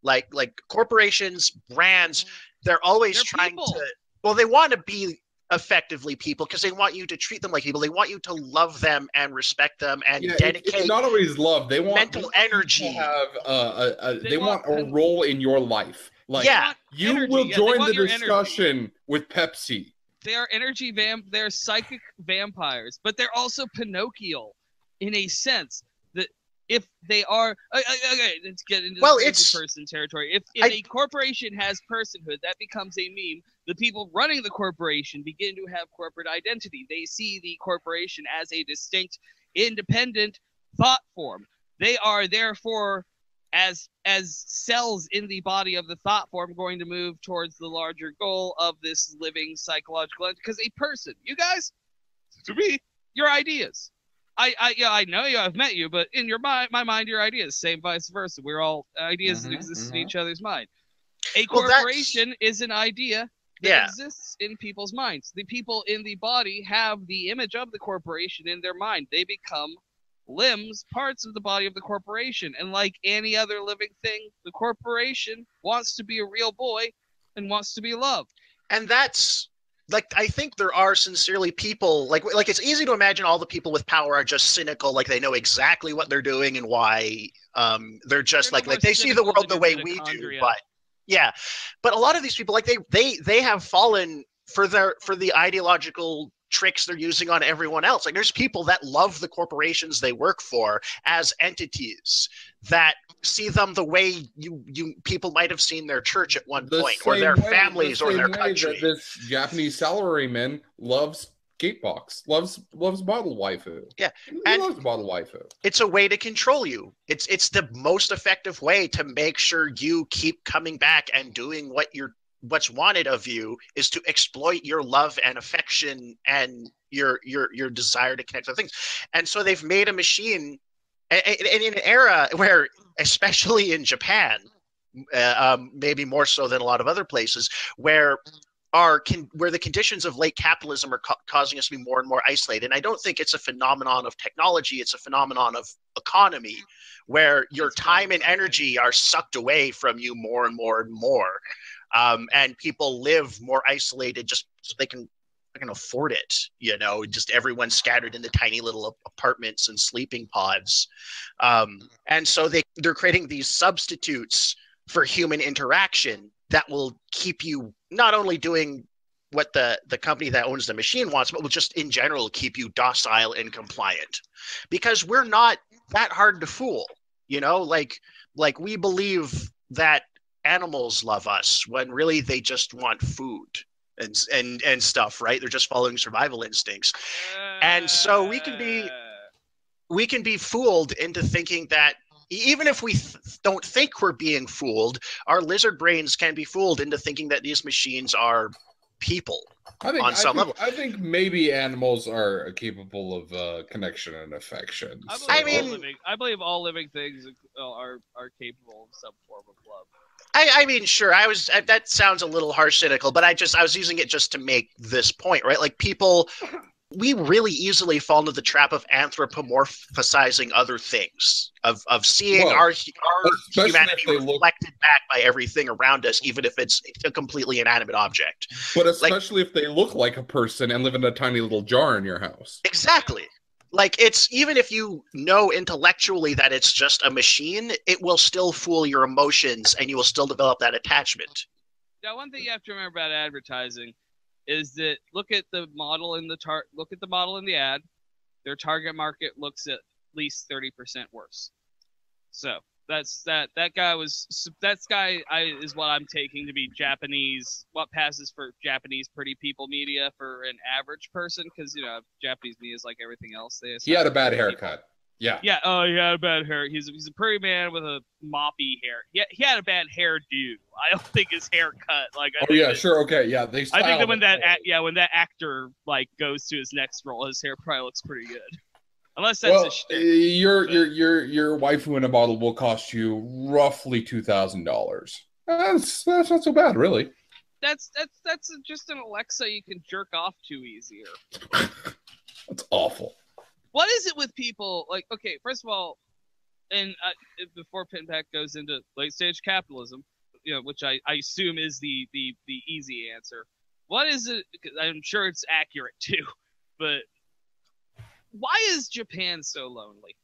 Like corporations, brands, they're trying people. they want to be effectively people because they want you to treat them like people. They want you to love them and respect them and dedicate. It's not always love. They want mental energy. They want a role in your life. Like, you will join the discussion with Pepsi. They are they're psychic vampires, but they're also Pinocchio in a sense that if they are okay, let's get into person territory. If a corporation has personhood, that becomes a meme. The people running the corporation begin to have corporate identity. They see the corporation as a distinct, independent thought form. They are therefore, as cells in the body of the thought form, going to move towards the larger goal of this living psychological entity. Because a person, you guys, to me, your ideas. I know you. I've met you, but in my mind, your ideas. Same vice versa. We're all ideas that exist in each other's mind. A corporation is an idea that exists in people's minds. The people in the body have the image of the corporation in their mind. They become limbs, parts of the body of the corporation. And like any other living thing, the corporation wants to be a real boy and wants to be loved. And that's, like, I think there are sincerely people, like it's easy to imagine all the people with power are just cynical, like they know exactly what they're doing and why. They're just like they see the world the way we do, but yeah. But a lot of these people, like they have fallen for the ideological tricks they're using on everyone else. Like, there's people that love the corporations they work for as entities that see them the way you people might have seen their church at one point, or their families, or their country. This Japanese salaryman loves Gatebox, loves bottle waifu. Yeah, he loves bottle waifu. It's a way to control you. It's the most effective way to make sure you keep coming back and doing what's wanted of you, is to exploit your love and affection and your desire to connect with things. And so they've made a machine, and in an era where, especially in Japan, maybe more so than a lot of other places, where the conditions of late capitalism are causing us to be more and more isolated. And I don't think it's a phenomenon of technology, it's a phenomenon of economy, where your time and energy are sucked away from you more and more and more. And people live more isolated just so they can afford it, just everyone scattered into tiny little apartments and sleeping pods. And so they're creating these substitutes for human interaction that will keep you not only doing what the company that owns the machine wants, but will just in general keep you docile and compliant. Because we're not that hard to fool, like we believe that animals love us when really they just want food and stuff, right? They're just following survival instincts. And so we can be fooled into thinking that, even if we don't think we're being fooled, our lizard brains can be fooled into thinking that these machines are people I some level. I think maybe animals are capable of connection and affection. I believe all living things are capable of some form of love. I mean, sure. That sounds a little harsh, cynical, but I was using it just to make this point, right? Like people, we really easily fall into the trap of anthropomorphizing other things, of seeing our humanity reflected back by everything around us, even if it's a completely inanimate object. But especially if they look like a person and live in a tiny little jar in your house. Exactly. Like, it's even if you know intellectually that it's just a machine, it will still fool your emotions and you will still develop that attachment. Now, one thing you have to remember about advertising is that look at the model in the ad. Their target market looks at least 30% worse. So that guy is what I'm taking to be Japanese. What passes for Japanese pretty people media for an average person, because Japanese media is like everything else. He had a bad haircut. Yeah. Yeah. Oh, he had a bad hair. He's a pretty man with a moppy hair. Yeah, he had a bad hairdo. I don't think his haircut. Sure, okay, yeah. I think that when that actor goes to his next role, his hair probably looks pretty good. Unless that's your waifu in a bottle will cost you roughly $2,000. That's not so bad, really. That's just an Alexa you can jerk off to easier. That's awful. What is it with people okay, first of all, and before Pinback goes into late stage capitalism, which I assume is the easy answer. What is it? I'm sure it's accurate too, but why is Japan so lonely?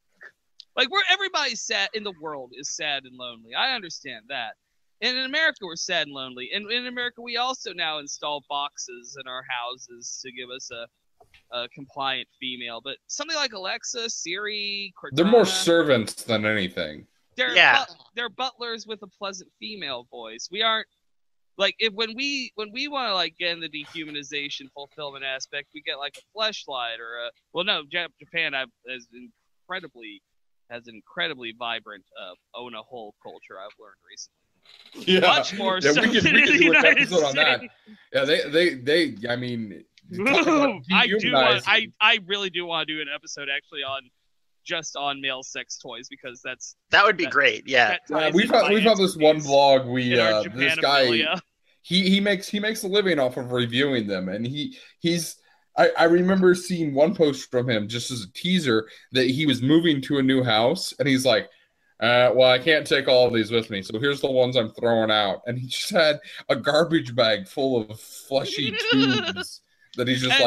Where everybody in the world is sad and lonely. I understand that. And in America, we're sad and lonely. And in America, we also now install boxes in our houses to give us a compliant female. But something like Alexa, Siri, Cortana, they're more servants than anything. They're butlers with a pleasant female voice. We aren't when we want to get in the dehumanization fulfillment aspect, we get a fleshlight or Japan has incredibly vibrant own a whole culture. I've learned recently. Yeah, much more so we can than the do an United episode States. on that. Yeah, they I mean, I really do want to do an episode actually on male sex toys, because that would be great. Yeah, we found this one blog. This guy he makes a living off of reviewing them, and I remember seeing one post from him just as a teaser that he was moving to a new house, and he's like, well, I can't take all of these with me, so here's the ones I'm throwing out. And he just had a garbage bag full of fleshy tubes that he's just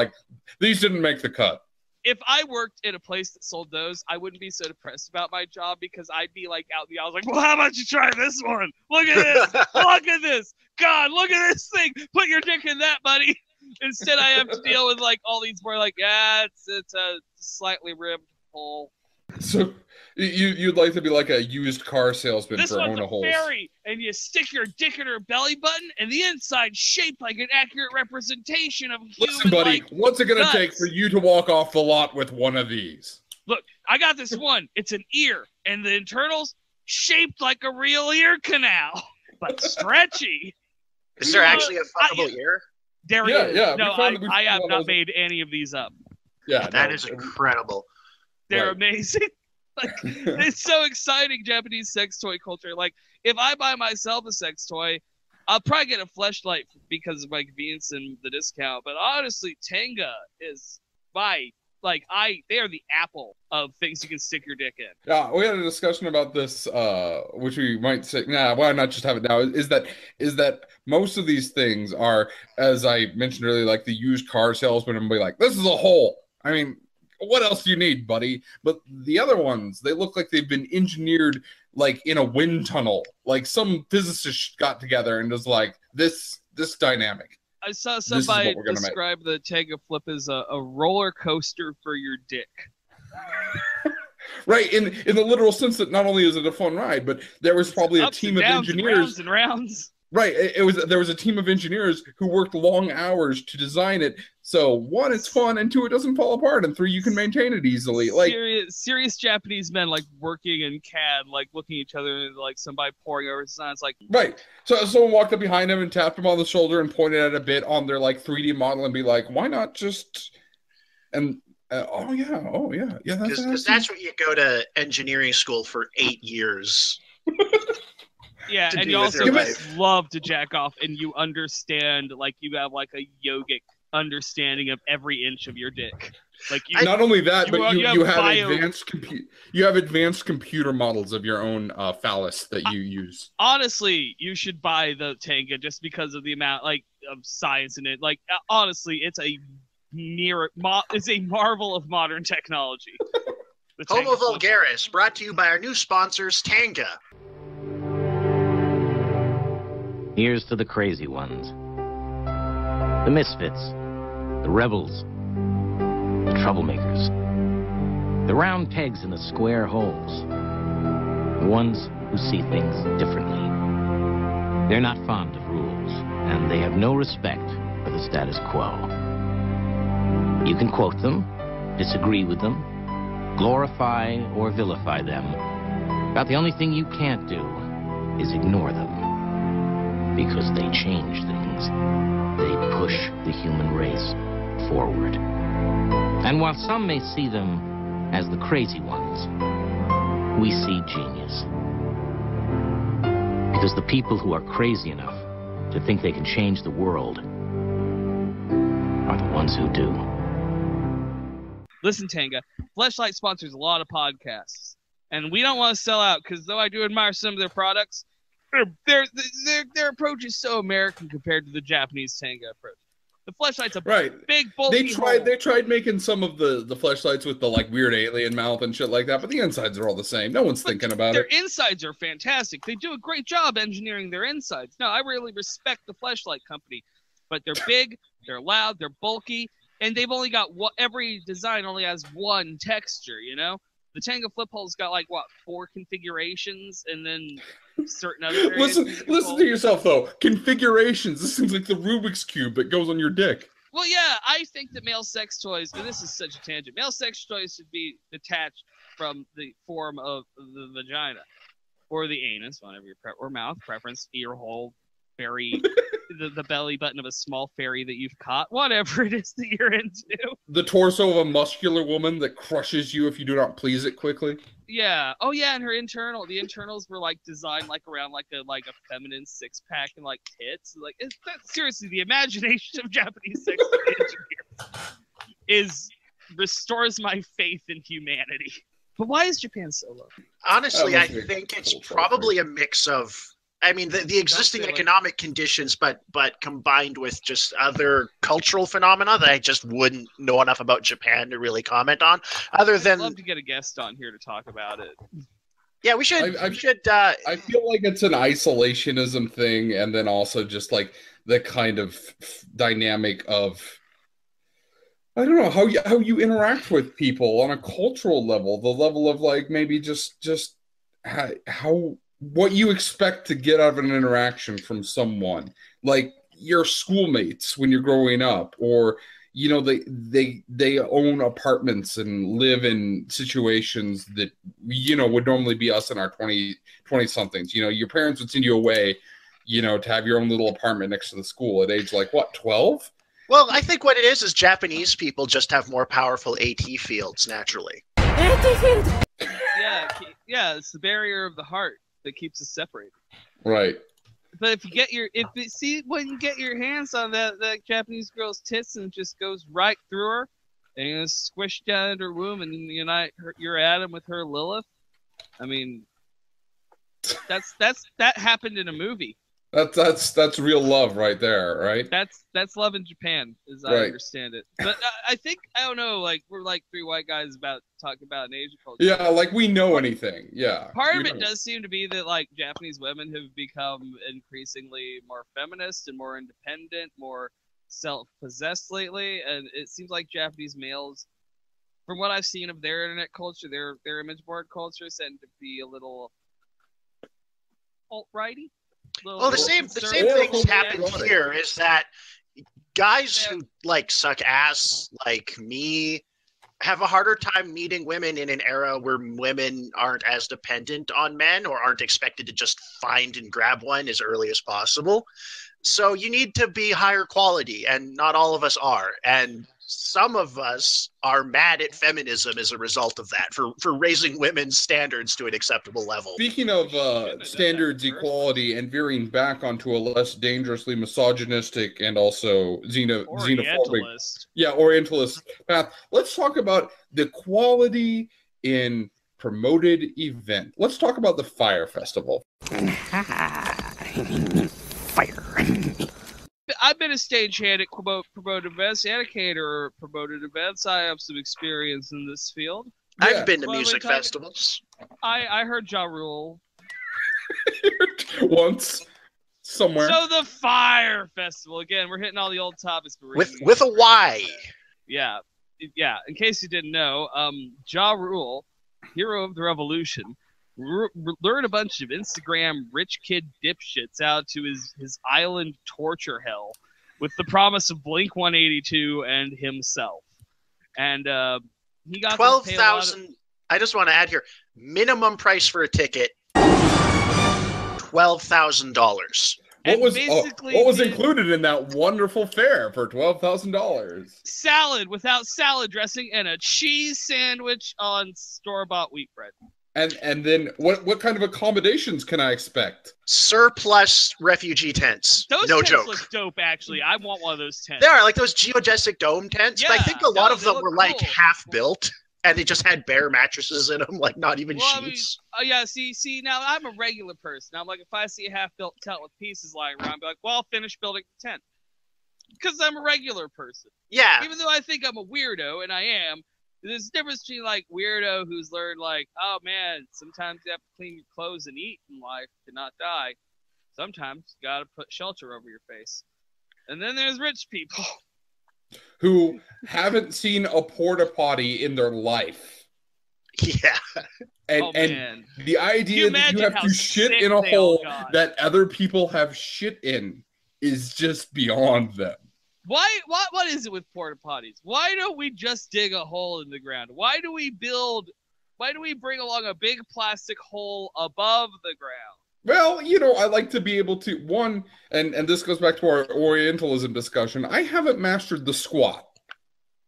these didn't make the cut. If I worked in a place that sold those, I wouldn't be so depressed about my job, because I'd be out in the aisle well, how about you try this one? Look at this. Look at this. God, look at this thing. Put your dick in that, buddy. Instead, I have to deal with all these more it's a slightly rimmed hole. So you'd like to be like a used car salesman this for one's Ona Holes. Fairy, and you stick your dick in her belly button, and the inside shaped like an accurate representation of human. Listen, buddy, what's it gonna take for you to walk off the lot with one of these? Look, I got this one. It's an ear, and the internals shaped like a real ear canal, but stretchy. Is there actually a fuckable ear? There is. Yeah. No, I have not made any of these up. Yeah, that is incredible. They're amazing. It's so exciting, Japanese sex toy culture. If I buy myself a sex toy, I'll probably get a fleshlight because of my convenience and the discount. But honestly, Tenga is they are the Apple of things you can stick your dick in. Yeah, we had a discussion about this, which we might say, why not just have it now? Is that most of these things are, as I mentioned earlier, the used car salesman and be like, this is a hole. I mean, what else do you need, buddy? But the other ones, they look like they've been engineered in a wind tunnel. Some physicist got together and was like, this dynamic. I saw somebody describe the Tenga Flip as a roller coaster for your dick. Right, in the literal sense that not only is it a fun ride, but there was probably a team of engineers. Rounds and rounds. Right. There was a team of engineers who worked long hours to design it. So 1, it's fun, and 2, it doesn't fall apart, and 3, you can maintain it easily. Like serious Japanese men like working in CAD, like looking at each other, and like somebody pouring over his design. It's like right. So someone walked up behind him and tapped him on the shoulder and pointed at a bit on their like 3D model and be like, "Why not just?" And oh yeah. Because that's what you go to engineering school for 8 years. Yeah, and you also love to jack off, and you understand, like, you have, like, a yogic understanding of every inch of your dick. Like, not only that, but you have advanced computer models of your own phallus that you use. Honestly, you should buy the Tenga just because of the amount, like, of science in it. Like, honestly, it's a marvel of modern technology. Homo Vulgaris, brought to you by our new sponsors, Tenga. Here's to the crazy ones. The misfits. The rebels. The troublemakers. The round pegs in the square holes. The ones who see things differently. They're not fond of rules, and they have no respect for the status quo. You can quote them, disagree with them, glorify or vilify them. About the only thing you can't do is ignore them. Because they change things. They push the human race forward. And while some may see them as the crazy ones, we see genius. Because the people who are crazy enough to think they can change the world are the ones who do. Listen, Tenga, Fleshlight sponsors a lot of podcasts. And we don't want to sell out, because though I do admire some of their products, their approach is so American compared to the Japanese Tenga approach. The Fleshlight's a big bulky They tried making some of the Fleshlights with the like weird alien mouth and shit like that, but the insides are all the same. No one's thinking about it. Their insides are fantastic. They do a great job engineering their insides. No, I really respect the Fleshlight company, but they're big, they're loud, they're bulky, and they've only got every design only has one texture. You know, the Tenga flip hole's got like 4 configurations, and then certain other listen to yourself though. Configurations. This seems like the Rubik's Cube that goes on your dick. Well, yeah, I think that male sex toys, and this is such a tangent, male sex toys should be detached from the form of the vagina or the anus, whatever your or mouth preference, ear hole, fairy, the belly button of a small fairy that you've caught, whatever it is that you're into. The torso of a muscular woman that crushes you if you do not please it quickly. Yeah. Oh, yeah. And the internals were like designed like around like a feminine 6-pack and like tits. Like, seriously, the imagination of Japanese sex engineers restores my faith in humanity. But why is Japan so low? Honestly, I think it's probably a mix of, I mean, the existing economic conditions, but combined with just other cultural phenomena that I just wouldn't know enough about Japan to really comment on. I'd love to get a guest on here to talk about it. Yeah, we should. I feel like it's an isolationism thing, and then also just like the kind of dynamic of, I don't know, how you interact with people on a cultural level, the level of like maybe just how what you expect to get out of an interaction from someone, like your schoolmates when you're growing up, or you know, they own apartments and live in situations that, you know, would normally be us in our 20 somethings. You know, your parents would send you away, you know, to have your own little apartment next to the school at age like what, 12? Well, I think what it is Japanese people just have more powerful AT fields naturally. Yeah, it's the barrier of the heart that keeps us separated. Right. But when you get your hands on that Japanese girl's tits and it just goes right through her, and you squish down into her womb and unite your atom with her Lilith. I mean, that happened in a movie. That's real love right there, right? That's love in Japan, as I understand it. But I think, I don't know, like we're like 3 white guys about talking about an Asian culture. Yeah, like we know anything. Yeah. Part of it does seem to be that like Japanese women have become increasingly more feminist and more independent, more self-possessed lately, and it seems like Japanese males, from what I've seen of their internet culture, their image board culture, tend to be a little alt-righty. Well, the same things happen here. Is that guys who like suck ass like me have a harder time meeting women in an era where women aren't as dependent on men or aren't expected to just find and grab one as early as possible. So you need to be higher quality, and not all of us are. And some of us are mad at feminism as a result of that, for raising women's standards to an acceptable level. Speaking of standards equality and veering back onto a less dangerously misogynistic and also xenophobic, Orientalist path, let's talk about the quality in promoted event. Let's talk about the Fyre Festival. Fire. I've been a stagehand at promoted events, educator promoted events. I have some experience in this field. Yeah. I've been to music festivals. I heard Ja Rule once somewhere. So the Fyre Festival again. We're hitting all the old topics with a Y. Yeah. In case you didn't know, Ja Rule, hero of the revolution, lured a bunch of Instagram rich kid dipshits out to his island torture hell with the promise of Blink 182 and himself. And he got $12,000. I just want to add here, minimum price for a ticket, $12,000. What was included in that wonderful fare for $12,000? Salad without salad dressing and a cheese sandwich on store-bought wheat bread. And then what kind of accommodations can I expect? Surplus refugee tents. Those no tents joke. Look dope, actually. I want one of those tents. They are like those geodesic dome tents, but I think a lot of them were like half built, and they just had bare mattresses in them, like not even sheets. See, now I'm a regular person. I'm like, if I see a half-built tent with pieces lying around, I'd be like, well, I'll finish building the tent. Because I'm a regular person. Yeah. Even though I think I'm a weirdo, and I am, there's a difference between like weirdo who's learned like, oh man, sometimes you have to clean your clothes and eat in life to not die. Sometimes you gotta put shelter over your face. And then there's rich people who haven't seen a porta potty in their life. Yeah. And the idea that you have to shit in a hole that other people have shit in is just beyond them. What is it with porta potties? Why don't we just dig a hole in the ground? Why do we bring along a big plastic hole above the ground? Well, I like to be able to, one, and this goes back to our Orientalism discussion, I haven't mastered the squat,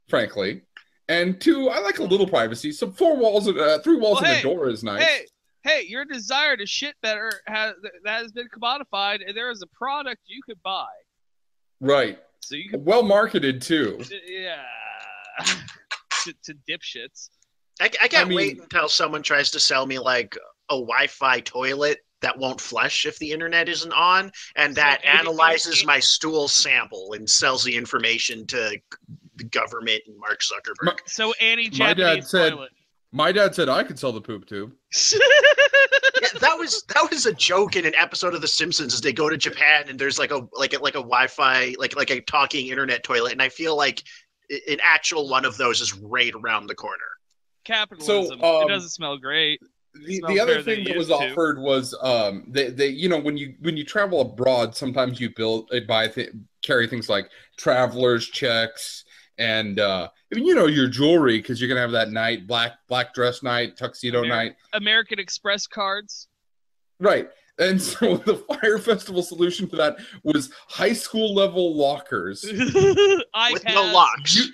frankly. And two, I like a little privacy. So 3 walls and a door is nice. Hey, your desire to shit better has been commodified, and there is a product you could buy. Right. So you can, well marketed too. Yeah. to dipshits. I can't wait until someone tries to sell me like a Wi-Fi toilet that won't flush if the internet isn't on, and that analyzes my stool sample and sells the information to the government and Mark Zuckerberg. So anti-Japanese toilet. My dad said I could sell the poop tube. Yeah, that was a joke in an episode of The Simpsons. As they go to Japan and there's like a Wi-Fi like a talking internet toilet, and I feel like an actual one of those is right around the corner. Capitalism. It doesn't smell great. The other thing that was offered was they when you travel abroad, sometimes you carry things like traveler's checks and your jewelry, because you're gonna have that night, black dress night, tuxedo night, American Express cards, right? And so the Fyre Festival solution to that was high school level lockers with no locks.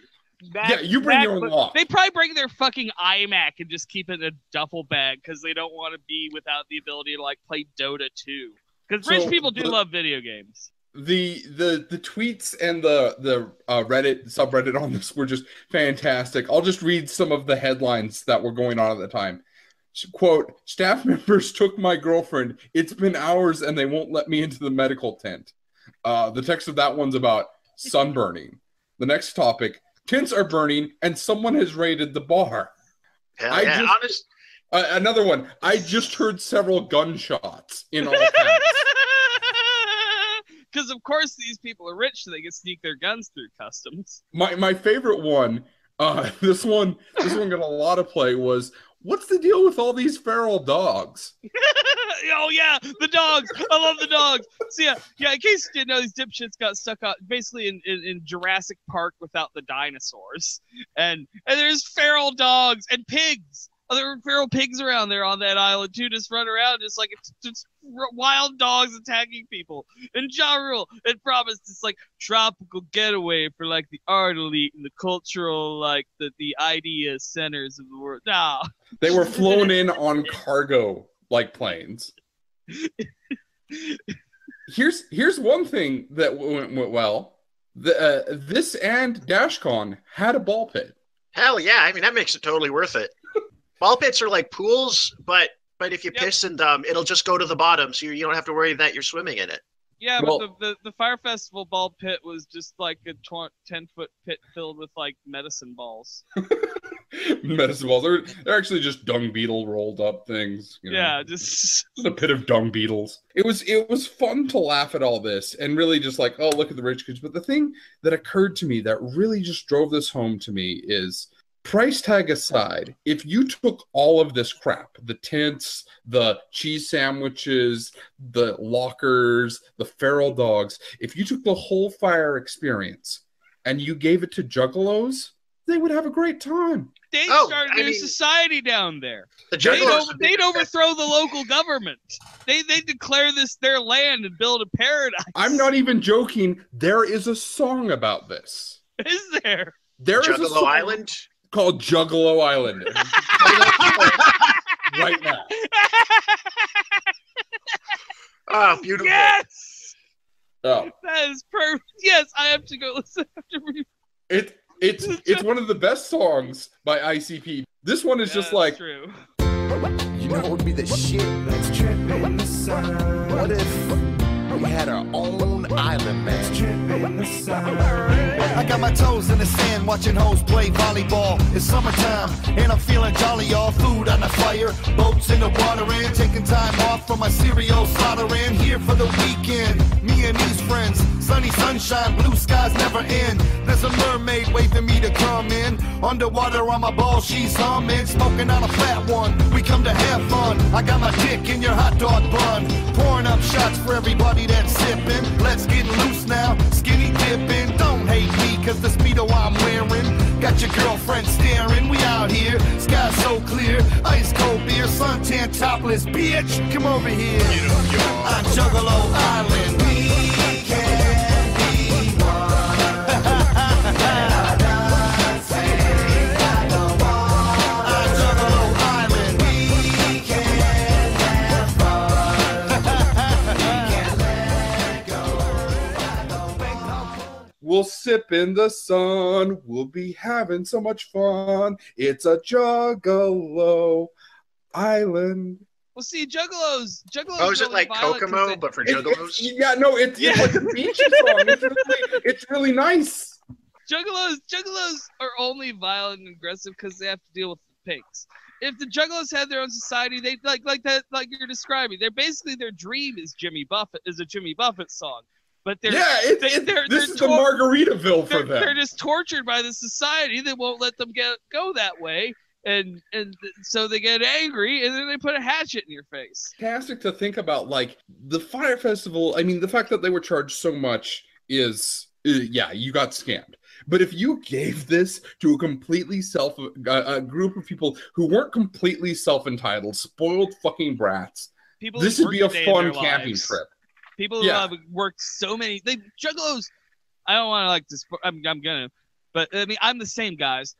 You bring your own lock. They probably bring their fucking iMac and just keep it in a duffel bag because they don't want to be without the ability to like play Dota 2. Because rich people do love video games. The tweets and the Reddit subreddit on this were just fantastic. I'll just read some of the headlines that were going on at the time. Quote, staff members took my girlfriend. It's been hours and they won't let me into the medical tent. The text of that one's about sunburning. The next topic, tents are burning and someone has raided the bar. Another one, I just heard several gunshots in all caps. Because of course these people are rich, so they can sneak their guns through customs. My favorite one, this one got a lot of play, was what's the deal with all these feral dogs? Oh yeah, the dogs. I love the dogs. So yeah. In case you didn't know, these dipshits got stuck out basically in Jurassic Park without the dinosaurs, and there's feral dogs and pigs. Oh, there were feral pigs around there on that island too, just run around, just like it's wild dogs attacking people. And Ja Rule had promised it's like tropical getaway for like the art elite and the cultural, like the idea centers of the world. Nah, they were flown in on cargo like planes. Here's one thing that went well. This and DashCon had a ball pit. Hell yeah! I mean, that makes it totally worth it. Ball pits are like pools, but if you piss in them, it'll just go to the bottom, so you don't have to worry that you're swimming in it. Yeah, well, but the Fyre Festival ball pit was just like a 10-foot pit filled with like medicine balls. Medicine balls. They're actually just dung beetle rolled up things. You know? Yeah, just a pit of dung beetles. It was fun to laugh at all this and really just like, oh, look at the rich kids. But the thing that occurred to me that really just drove this home to me is, price tag aside, if you took all of this crap, the tents, the cheese sandwiches, the lockers, the feral dogs, if you took the whole Fyre experience and you gave it to Juggalos, they would have a great time. They'd start a new society down there. They'd overthrow the local government. They'd declare this their land and build a paradise. I'm not even joking. There is a song about this. Is there? There is Juggalo a song Island? Called Juggalo Island. Right now. Oh, beautiful. Yes! Oh. That is perfect. Yes, I have to go listen after It's one of the best songs by ICP. This one is just like true. You know what would be the shit? Let's trip in the sun. What if we had our own island, man? Let's trip in the sun. I got my toes in the sand watching hoes play volleyball. It's summertime and I'm feeling jolly, y'all. Food on the fire, boats in the water, and taking time off from my cereal slaughtering. Here for the weekend, me and these friends. Sunny sunshine, blue skies never end. There's a mermaid waving me to come in. Underwater on my ball, she's humming. Smoking on a flat one, we come to have fun. I got my dick in your hot dog bun. Pouring up shots for everybody that's sipping. Let's get loose now, skinny dipping. Don't hate me, cause the Speedo I'm wearing got your girlfriend staring. We out here, sky's so clear. Ice cold beer, suntan topless, bitch. Come over here. On Juggalo Island. We can be one. On Juggalo Island. We can have fun. We can let go. We'll sip in the sun. We'll be having so much fun. It's a Juggalo Island. Well, see, Juggalos. Oh, is it like Kokomo, but for Juggalos? Yeah, no, it's like a beach song. It's really nice. Juggalos are only violent and aggressive because they have to deal with the pigs. If the Juggalos had their own society, they like you're describing. They're basically, their dream is a Jimmy Buffett song. But this is the Margaritaville for them. They're just tortured by the society that won't let them go that way. And so they get angry, and then they put a hatchet in your face. Fantastic to think about, like, the Fyre Festival. I mean, the fact that they were charged so much is, yeah, you got scammed. But if you gave this to a completely a group of people who weren't completely self-entitled, spoiled fucking brats, this would be a fun camping trip. People who have worked so many, Juggalos. I don't want to like this. I'm gonna, but I mean, I'm the same, guys.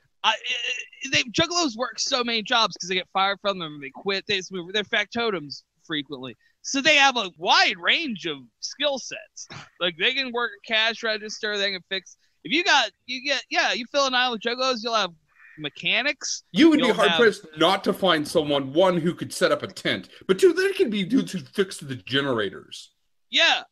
Juggalos work so many jobs because they get fired from them, they quit, they just move. They're factotums frequently, so they have a wide range of skill sets. Like, they can work a cash register, they can fix. If you fill an island with Juggalos, you'll have mechanics. You would be hard pressed not to find someone, one, who could set up a tent, but two, there can be dudes who fix the generators. Yeah,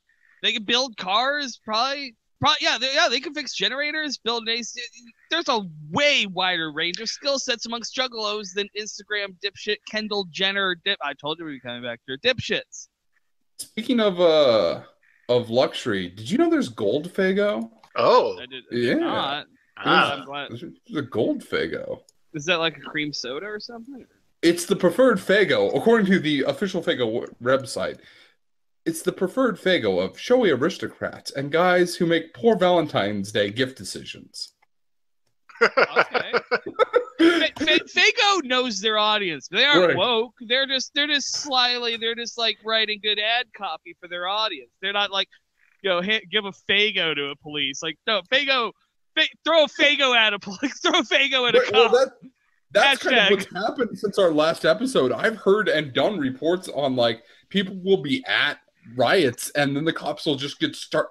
they can build cars, probably. They can fix generators, build AC. There's a way wider range of skill sets amongst Juggalos than Instagram dipshit Kendall Jenner I told you we'd be coming back here. Dipshits. Speaking of luxury, did you know there's gold Faygo? Oh, I did not. I'm glad. There's a gold Faygo. Is that like a cream soda or something? It's the preferred Faygo, according to the official Faygo website. It's the preferred Faygo of showy aristocrats and guys who make poor Valentine's Day gift decisions. Okay. Faygo knows their audience. They aren't woke. They're just like writing good ad copy for their audience. They're not like, give a Faygo to a police. Like, no, Faygo, throw a Faygo at a police. Throw a Faygo at a cop. Well, that's kind of what's happened since our last episode. I've heard and done reports on like people will be at riots and then the cops will just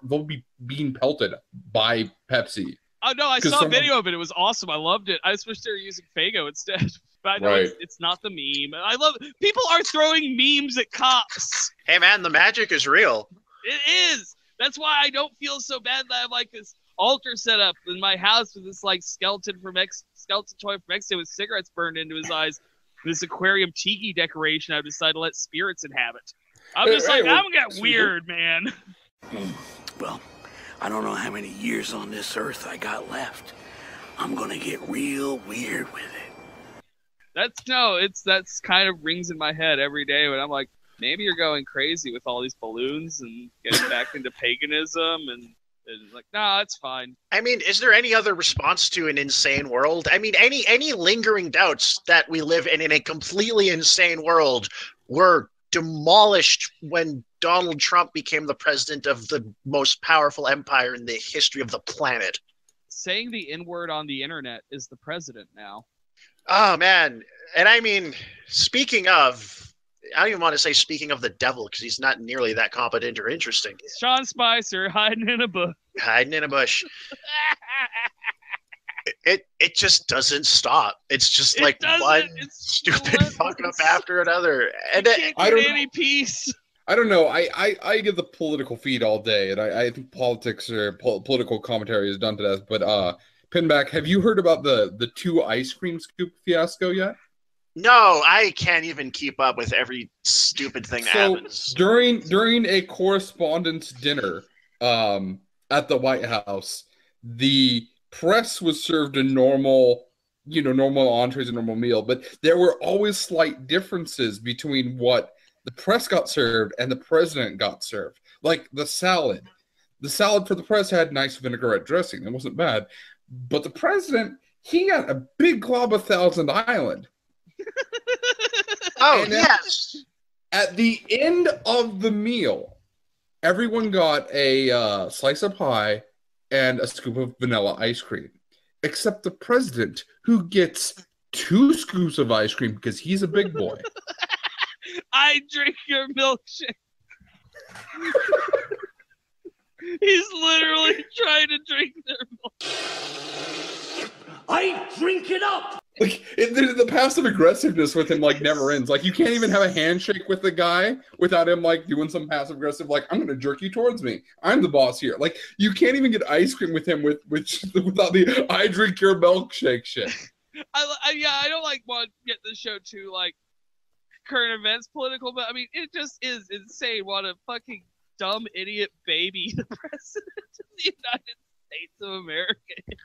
they'll be being pelted by Pepsi. Oh no, I saw a video of it. It was awesome. I loved it. I just wish they were using Faygo instead. But I know it's not the meme. I love people are throwing memes at cops. Hey man, the magic is real. It is. That's why I don't feel so bad that I have like this altar set up in my house with this like skeleton toy from Mexico with cigarettes burned into his eyes. This aquarium tiki decoration I've decided to let spirits inhabit. I'm just I'm gonna get weird, man. Well, I don't know how many years on this earth I got left. I'm gonna get real weird with it. That's kind of rings in my head every day when I'm like, maybe you're going crazy with all these balloons and getting back into paganism and like, nah, it's fine. I mean, is there any other response to an insane world? I mean, any lingering doubts that we live in a completely insane world were demolished when Donald Trump became the president of the most powerful empire in the history of the planet. Saying the N-word on the internet is the president now. Oh, man. And I mean, speaking of, I don't even want to say speaking of the devil because he's not nearly that competent or interesting. Sean Spicer hiding in a bush. Hiding in a bush. It just doesn't stop. It's just like one stupid fuck up after another. And I don't any peace. I don't know. I get the political feed all day, and I think politics or political commentary is done to death. But Pinback, have you heard about the 2 ice cream scoop fiasco yet? No, I can't even keep up with every stupid thing that happens. During a correspondence dinner at the White House, the press was served a normal entrees and normal meal, but there were always slight differences between what the press got served and the president got served. Like the salad for the press had nice vinaigrette dressing. It wasn't bad. But the president, he got a big glob of Thousand Island. Oh, yes. At the end of the meal, everyone got a slice of pie and a scoop of vanilla ice cream. Except the president, who gets 2 scoops of ice cream because he's a big boy. I drink your milkshake. He's literally trying to drink their milkshake. I drink it up. Like the passive aggressiveness with him like never ends. Like you can't even have a handshake with the guy without him like doing some passive aggressive like I'm gonna jerk you towards me. I'm the boss here. Like you can't even get ice cream with him without the I drink your milkshake shit. I don't like want to get the show too like current events political, but I mean it just is insane what a fucking dumb idiot baby the president of the United States of America is.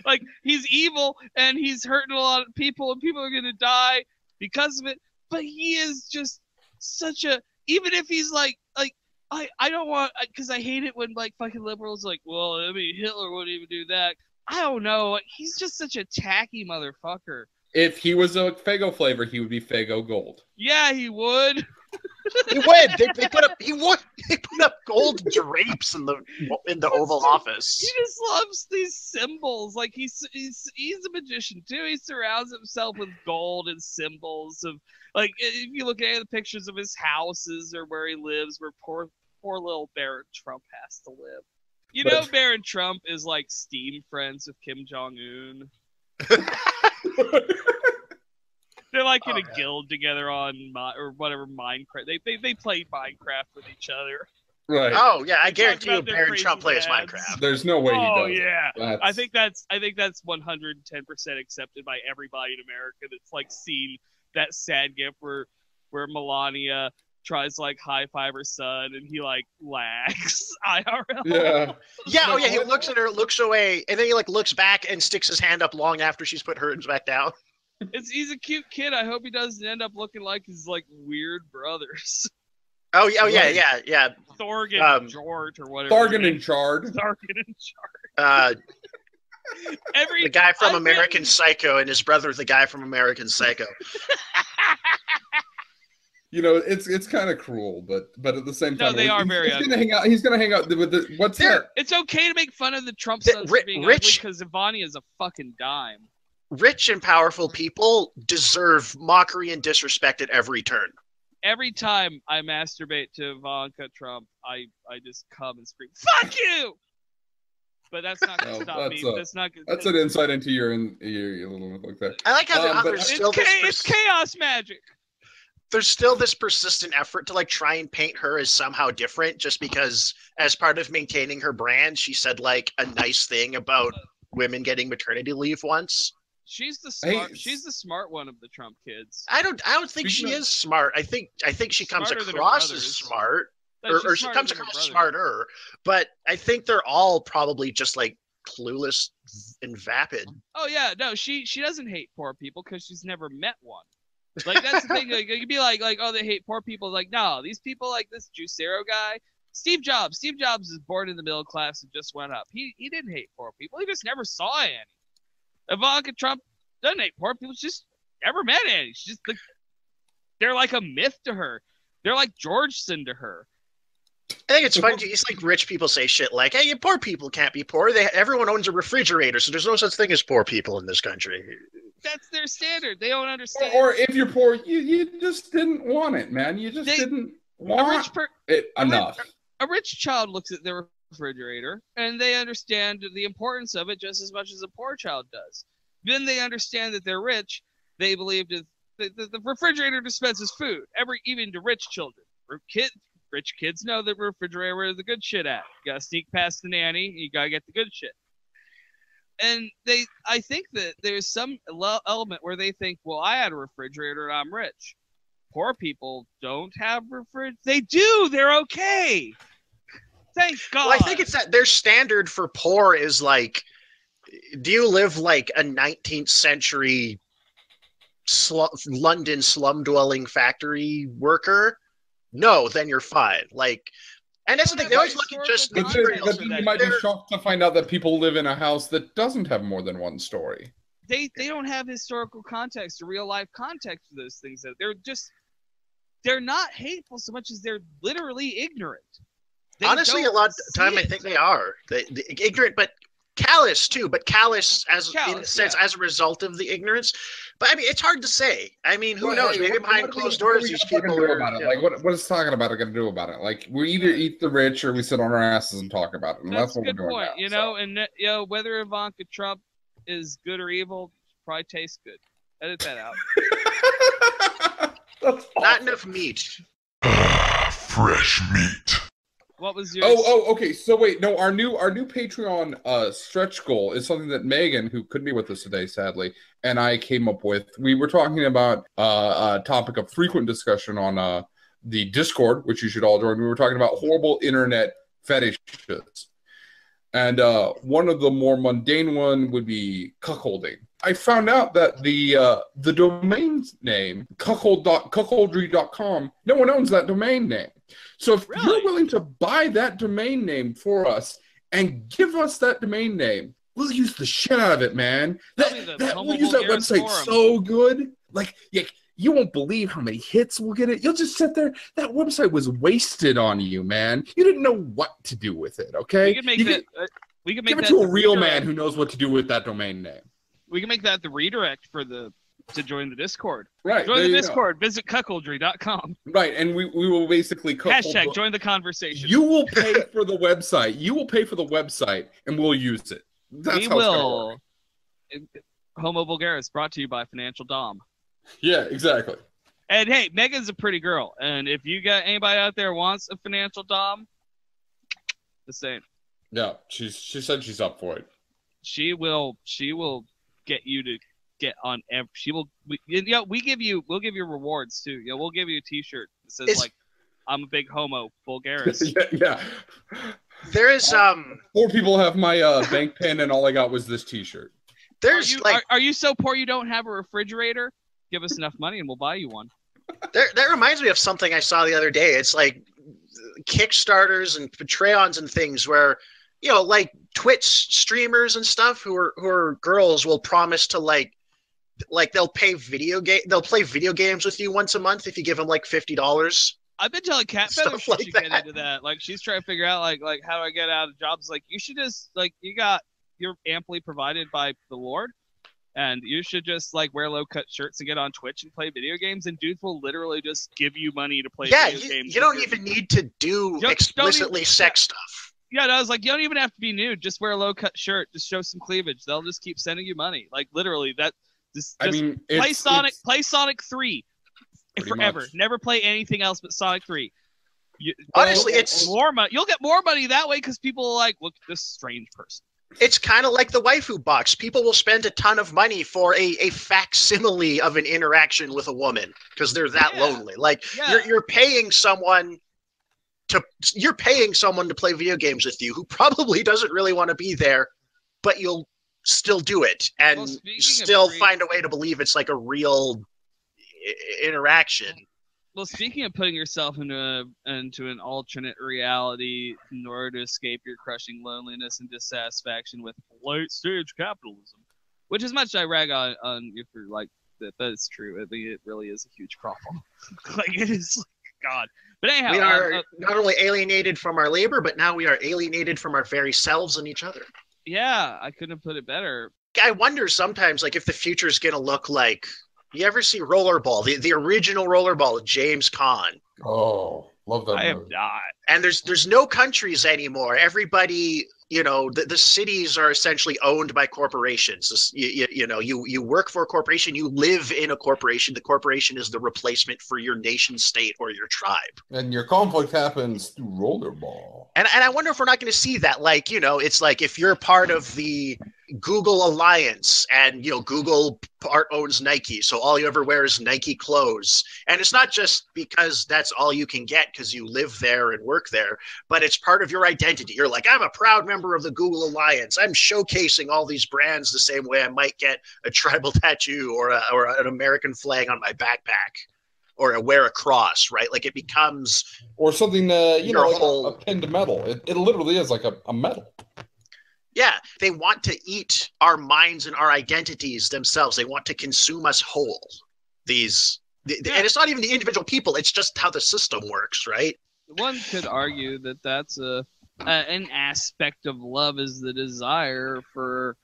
Like he's evil and he's hurting a lot of people and people are gonna die because of it, but he is just such a, even if he's like I don't want, because I hate it when like fucking liberals like, well, I mean Hitler wouldn't even do that. I don't know, he's just such a tacky motherfucker. If he was a Faygo flavor, he would be Faygo Gold. Yeah, he would. He would. They put up gold drapes in the Oval Office. He just loves these symbols. Like he's a magician too. He surrounds himself with gold and symbols of like if you look at the pictures of his houses or where he lives, where poor little Baron Trump has to live. You know, Baron Trump is like Steam friends with Kim Jong-un. They're like in a guild together on or whatever Minecraft. They play Minecraft with each other. Right. Oh yeah, I guarantee you, Baron Trump plays Minecraft. There's no way he does. Oh yeah, I think that's 110% accepted by everybody in America that's like seen that sad gif where Melania tries to like high five her son and he like lags IRL. Yeah. Oh yeah, he looks at her, looks away, and then he like looks back and sticks his hand up long after she's put hers back down. He's a cute kid. I hope he doesn't end up looking like his like weird brothers. Oh yeah. Thorgan George or whatever. Thargan and Chard. Thargan and Chard. The guy from American Psycho and his brother, the guy from American Psycho. You know, it's kind of cruel, but at the same time, they are very ugly. He's gonna hang out with the what's that? It's okay to make fun of the Trump sons for being ugly because Ivania is a fucking dime. Rich and powerful people deserve mockery and disrespect at every turn. Every time I masturbate to Ivanka Trump, I just come and scream, "Fuck you!" But that's not going to stop me. That's an insight into your little like that. I like how there's still it's chaos magic. There's still this persistent effort to like try and paint her as somehow different, just because as part of maintaining her brand, she said like a nice thing about women getting maternity leave once. She's the smart. She's the smart one of the Trump kids. I don't think she is smart. I think she comes across as smart, or she comes across smarter. But I think they're all probably just like clueless and vapid. Oh yeah, no, she doesn't hate poor people because she's never met one. Like that's the thing. Like, you'd be like, oh, they hate poor people. Like, no, these people like this Juicero guy, Steve Jobs. Steve Jobs is born in the middle class and just went up. He didn't hate poor people. He just never saw any. Ivanka Trump doesn't hate poor people. She's just never met any. She's just they're like a myth to her. They're like Georgeson to her. I think it's funny. It's like rich people say shit like, "Hey, poor people can't be poor. Everyone owns a refrigerator, so there's no such thing as poor people in this country." That's their standard. They don't understand. Or if you're poor, you just didn't want it, man. You just didn't want it enough. A rich child looks at their refrigerator and they understand the importance of it just as much as a poor child does. Then they understand that they're rich. They believe that the refrigerator dispenses food, even to rich children. Rich kids know that refrigerator is the good shit at. You gotta sneak past the nanny. You gotta get the good shit. And I think that there's some element where they think, well, I had a refrigerator and I'm rich. Poor people don't have refrigerators. They do. They're okay. Thank God. Well, I think it's that their standard for poor is like, do you live like a 19th century London slum dwelling factory worker? No, then you're fine. Like, and that's the thing. They always look at just materials. You might be shocked to find out that people live in a house that doesn't have more than one story. They don't have historical context or real life context for those things. They're not hateful so much as they're literally ignorant. Honestly, a lot of the time I think they are ignorant, but callous too. But callous as a result of the ignorance. But I mean, it's hard to say. I mean, who knows? Maybe behind closed doors, these people are about it. Like, what is talking about going to do about it? Like, we either eat the rich or we sit on our asses and talk about it. And that's what we're doing now, you know. And whether Ivanka Trump is good or evil, probably tastes good. Edit that out. Not enough meat. Fresh meat. What was yours? Okay. So wait, no, our new Patreon stretch goal is something that Megan, who couldn't be with us today, sadly, and I came up with. We were talking about a topic of frequent discussion on the Discord, which you should all join. We were talking about horrible internet fetishes, and one of the more mundane one would be cuckolding. I found out that the domain name cuckoldry.com, no one owns that domain name. So if you're willing to buy that domain name for us and give us that domain name, we'll use the shit out of it, man. We'll use that website so good. Like, you won't believe how many hits we'll get it. You'll just sit there. That website was wasted on you, man. You didn't know what to do with it, okay? We can give it to a real man who knows what to do with that domain name. We can make that the redirect to join the Discord. Right. Join the Discord. Visit cuckoldry.com. Right, and we will basically hashtag join the conversation. You will pay for the website. You will pay for the website, and we'll use it. That's how it's gonna work. Homo Vulgaris, brought to you by Financial Dom. Yeah, exactly. And hey, Megan's a pretty girl, and if you got anybody out there wants a Financial Dom, the same. Yeah, she said she's up for it. She will get you to get on every. We'll give you rewards too. We'll give you a T-shirt that says like, "I'm a big Homo Vulgaris." yeah. There is 4 people have my bank pin, and all I got was this T-shirt. There's are you so poor you don't have a refrigerator? Give us enough money and we'll buy you one. That reminds me of something I saw the other day. It's like Kickstarters and Patreons and things where, you know, like Twitch streamers and stuff who are girls will promise to like they'll play video games with you once a month if you give them like $50. I've been telling Cat Feather she should get into that. Like she's trying to figure out like how do I get out of jobs. Like you should just like you're amply provided by the Lord, and you should just like wear low cut shirts and get on Twitch and play video games. And dudes will literally just give you money to play video games. You don't even need to do explicitly sex stuff. Yeah, I was like, you don't even have to be nude. Just wear a low cut shirt. Just show some cleavage. They'll just keep sending you money. Like literally that. Play Sonic 3 forever. Much. Never play anything else but Sonic 3. Honestly, it's more money. You'll get more money that way because people are like, look at this strange person. It's kind of like the waifu box. People will spend a ton of money for a facsimile of an interaction with a woman because they're that lonely. Like you're paying someone to play video games with you who probably doesn't really want to be there, but you'll still do it and still find a way to believe it's like a real interaction. Well, speaking of putting yourself into an alternate reality in order to escape your crushing loneliness and dissatisfaction with late stage capitalism, which is much I rag on you for like that, but it's true. I mean, it really is a huge problem. Like it is, like, God. But anyhow, we are not only alienated from our labor, but now we are alienated from our very selves and each other. Yeah, I couldn't have put it better. I wonder sometimes, like, if the future is going to look like, you ever see Rollerball, the original Rollerball, James Caan? Oh, love that movie. I have not. And there's no countries anymore. Everybody, you know, the cities are essentially owned by corporations. You work for a corporation, you live in a corporation. The corporation is the replacement for your nation state or your tribe. And your conflict happens through Rollerball. And I wonder if we're not going to see that. Like, you know, it's like if you're part of the Google Alliance and, you know, Google part owns Nike, so all you ever wear is Nike clothes. And it's not just because that's all you can get because you live there and work there, but it's part of your identity. You're like, I'm a proud member of the Google Alliance. I'm showcasing all these brands the same way I might get a tribal tattoo or an American flag on my backpack. Or wear a cross, right? Like it becomes... Or something, you know, like a pinned medal. It literally is like a medal. Yeah, they want to eat our minds and our identities themselves. They want to consume us whole. And it's not even the individual people. It's just how the system works, right? One could argue that that's an aspect of love is the desire for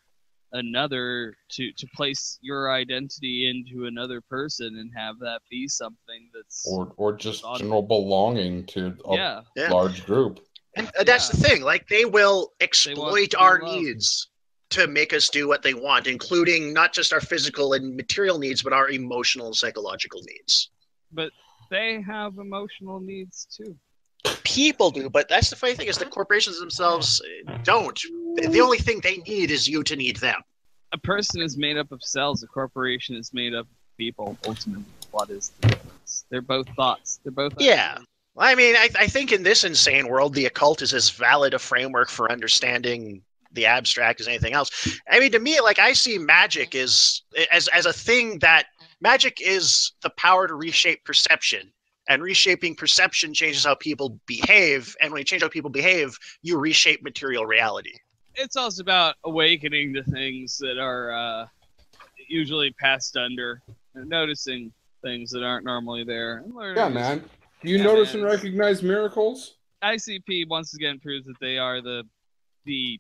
another to place your identity into another person and have that be something that's or just general belonging to a large group. And that's the thing, like they will exploit our needs to make us do what they want, including not just our physical and material needs, but our emotional and psychological needs. But they have emotional needs too. People do, but that's the funny thing is the corporations themselves don't. The only thing they need is you to need them. A person is made up of cells. A corporation is made up of people. Ultimately, what is the difference? They're both thoughts. They're both... Yeah. I mean, I think in this insane world, the occult is as valid a framework for understanding the abstract as anything else. I mean, to me, like, I see magic as a thing that... Magic is the power to reshape perception. And reshaping perception changes how people behave. And when you change how people behave, you reshape material reality. It's also about awakening to things that are usually passed under, and noticing things that aren't normally there. Yeah, man. Do you notice and recognize miracles? ICP once again proves that they are the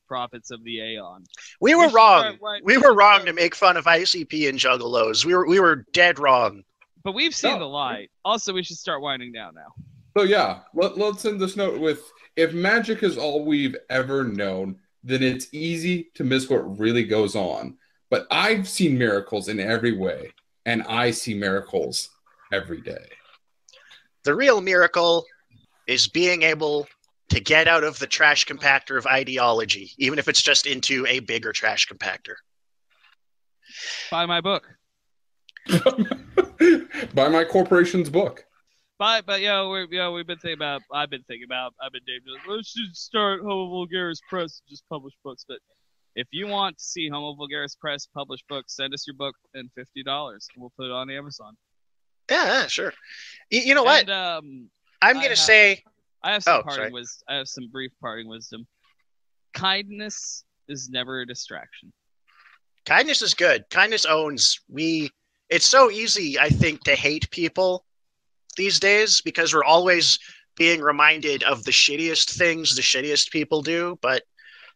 prophets of the Aeon. We were wrong. We were wrong to make fun of ICP and Juggalos. We were dead wrong. But we've seen the light. Also, we should start winding down now. So yeah, let's end this note with, if magic is all we've ever known, then it's easy to miss what really goes on. But I've seen miracles in every way, and I see miracles every day. The real miracle is being able to get out of the trash compactor of ideology, even if it's just into a bigger trash compactor. Buy my book. Buy my corporation's book. But we've been thinking about. I've been thinking about. Let's just start Homo Vulgaris Press and just publish books. But If you want to see Homo Vulgaris Press publish books, send us your book and $50. We'll put it on Amazon. Yeah, sure. You know what? And, I'm going to say... I have some I have some brief parting wisdom. Kindness is never a distraction. Kindness is good. Kindness owns. It's so easy, I think, to hate people these days because we're always being reminded of the shittiest things the shittiest people do. But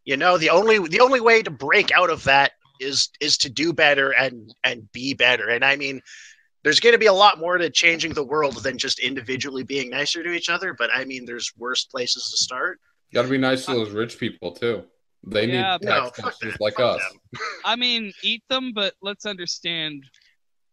you know, the only way to break out of that is to do better and be better. And I mean, there's going to be a lot more to changing the world than just individually being nicer to each other. But I mean, there's worse places to start. Got to be nice to those rich people too. They need tax just like us. I mean, eat them, but let's understand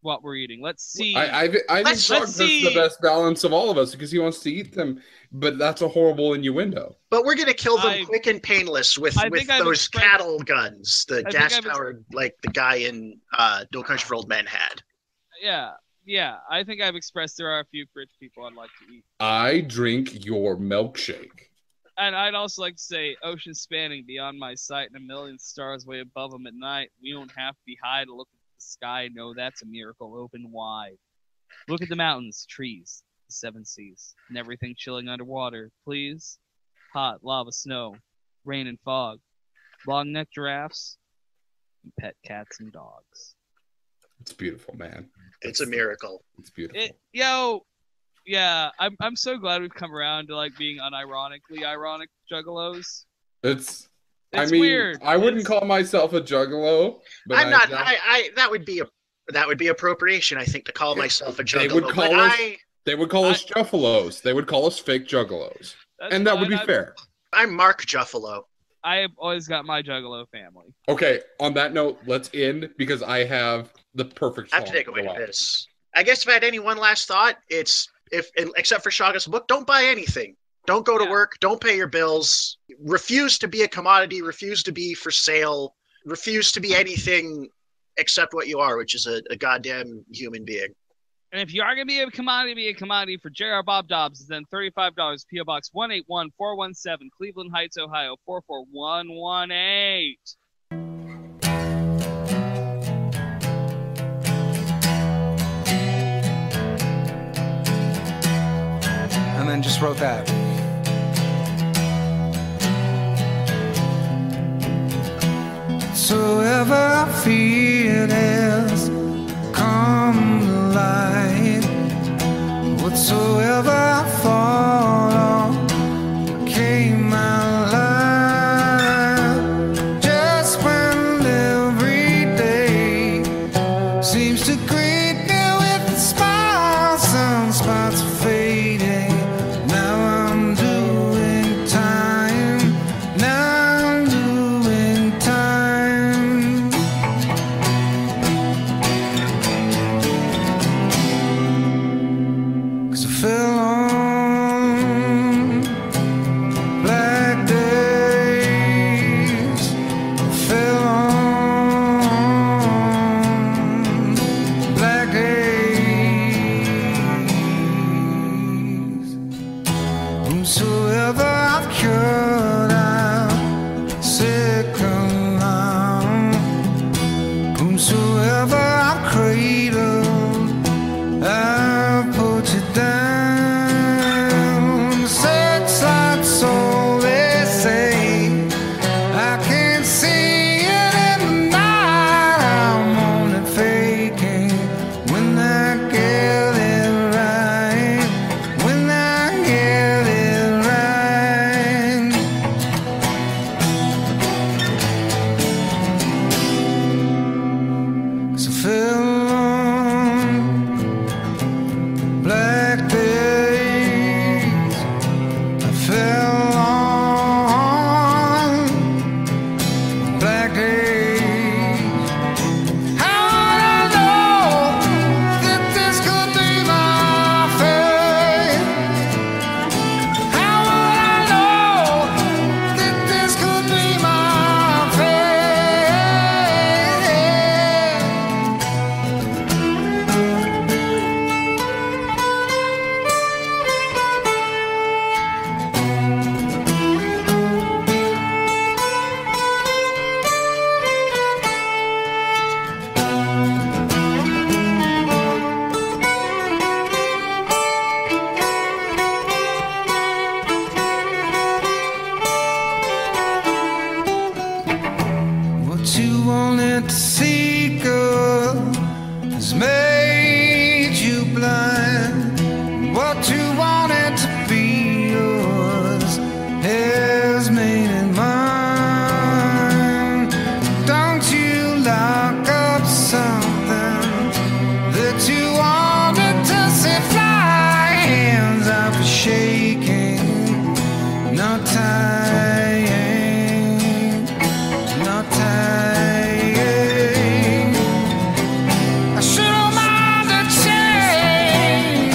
what we're eating. Let's see. I think Shoggoth is the best balance of all of us because he wants to eat them, but that's a horrible innuendo. But we're going to kill them quick and painless with those cattle guns, the gas-powered, like the guy in No Country for Old Men had. Yeah. I think I've expressed there are a few rich people I'd like to eat. I drink your milkshake. And I'd also like to say, ocean spanning beyond my sight and a million stars way above them at night. We don't have to be high to look at the sky. No, that's a miracle. Open wide. Look at the mountains, trees, the seven seas, and everything chilling underwater. Please. Hot lava, snow, rain and fog, long-necked giraffes, and pet cats and dogs. It's beautiful, man. It's a miracle. It's beautiful. Yeah, I'm so glad we've come around to like being unironically ironic juggalos. It's weird. I wouldn't call myself a juggalo, but I'm not. That would be appropriation. I think to call myself a juggalo. They would call us juffalos. They would call us fake juggalos, and that would be fair. I'm Mark Juffalo. I have always got my juggalo family. Okay, on that note, let's end because I have the perfect song. I have to take away this. I guess if I had any one last thought, it's except for Shoggoth's book, don't buy anything. Don't go to work. Don't pay your bills. Refuse to be a commodity. Refuse to be for sale. Refuse to be anything except what you are, which is a goddamn human being. And if you are going to be a commodity for J.R. Bob Dobbs, then $35, P.O. Box 181417, Cleveland Heights, Ohio, 44118. And then just wrote that. So ever I feel has come to light. Whatsoever I thought of came out alive. Just when every day seems to greet me with a smile, some spots are fading. Now I'm doing time. Fell on black days, fell on black days. Whomsoever I've cured, I've sickened now. Whomsoever I've cradled, I've put you down. has made you blind. What you wanted to be yours has made it mine. Don't you lock up something that you wanted to see fly. Hands up shaking, no tying, no tying. I should've mind the change.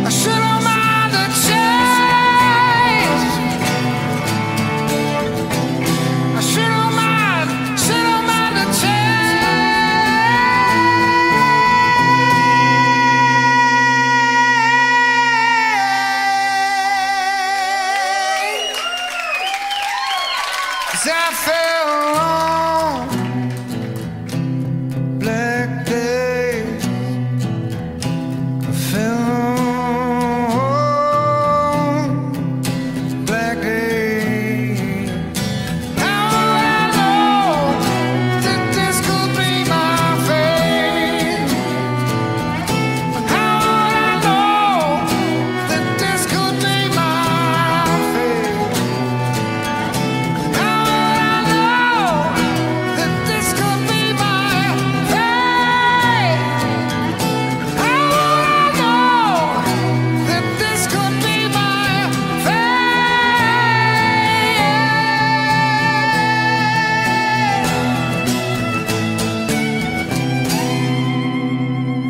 I should've mind the change. I should've mind the change. 'Cause I fell on black days. I fell on black days. How would I know that this could be my fate? How would I know that this could be my fate? How would I know that this could be my fate? How would I know that this could be my fate?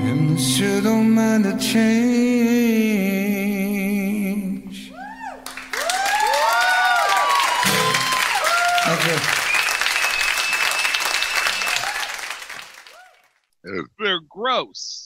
And I sure don't mind the change. Thank you. They're gross.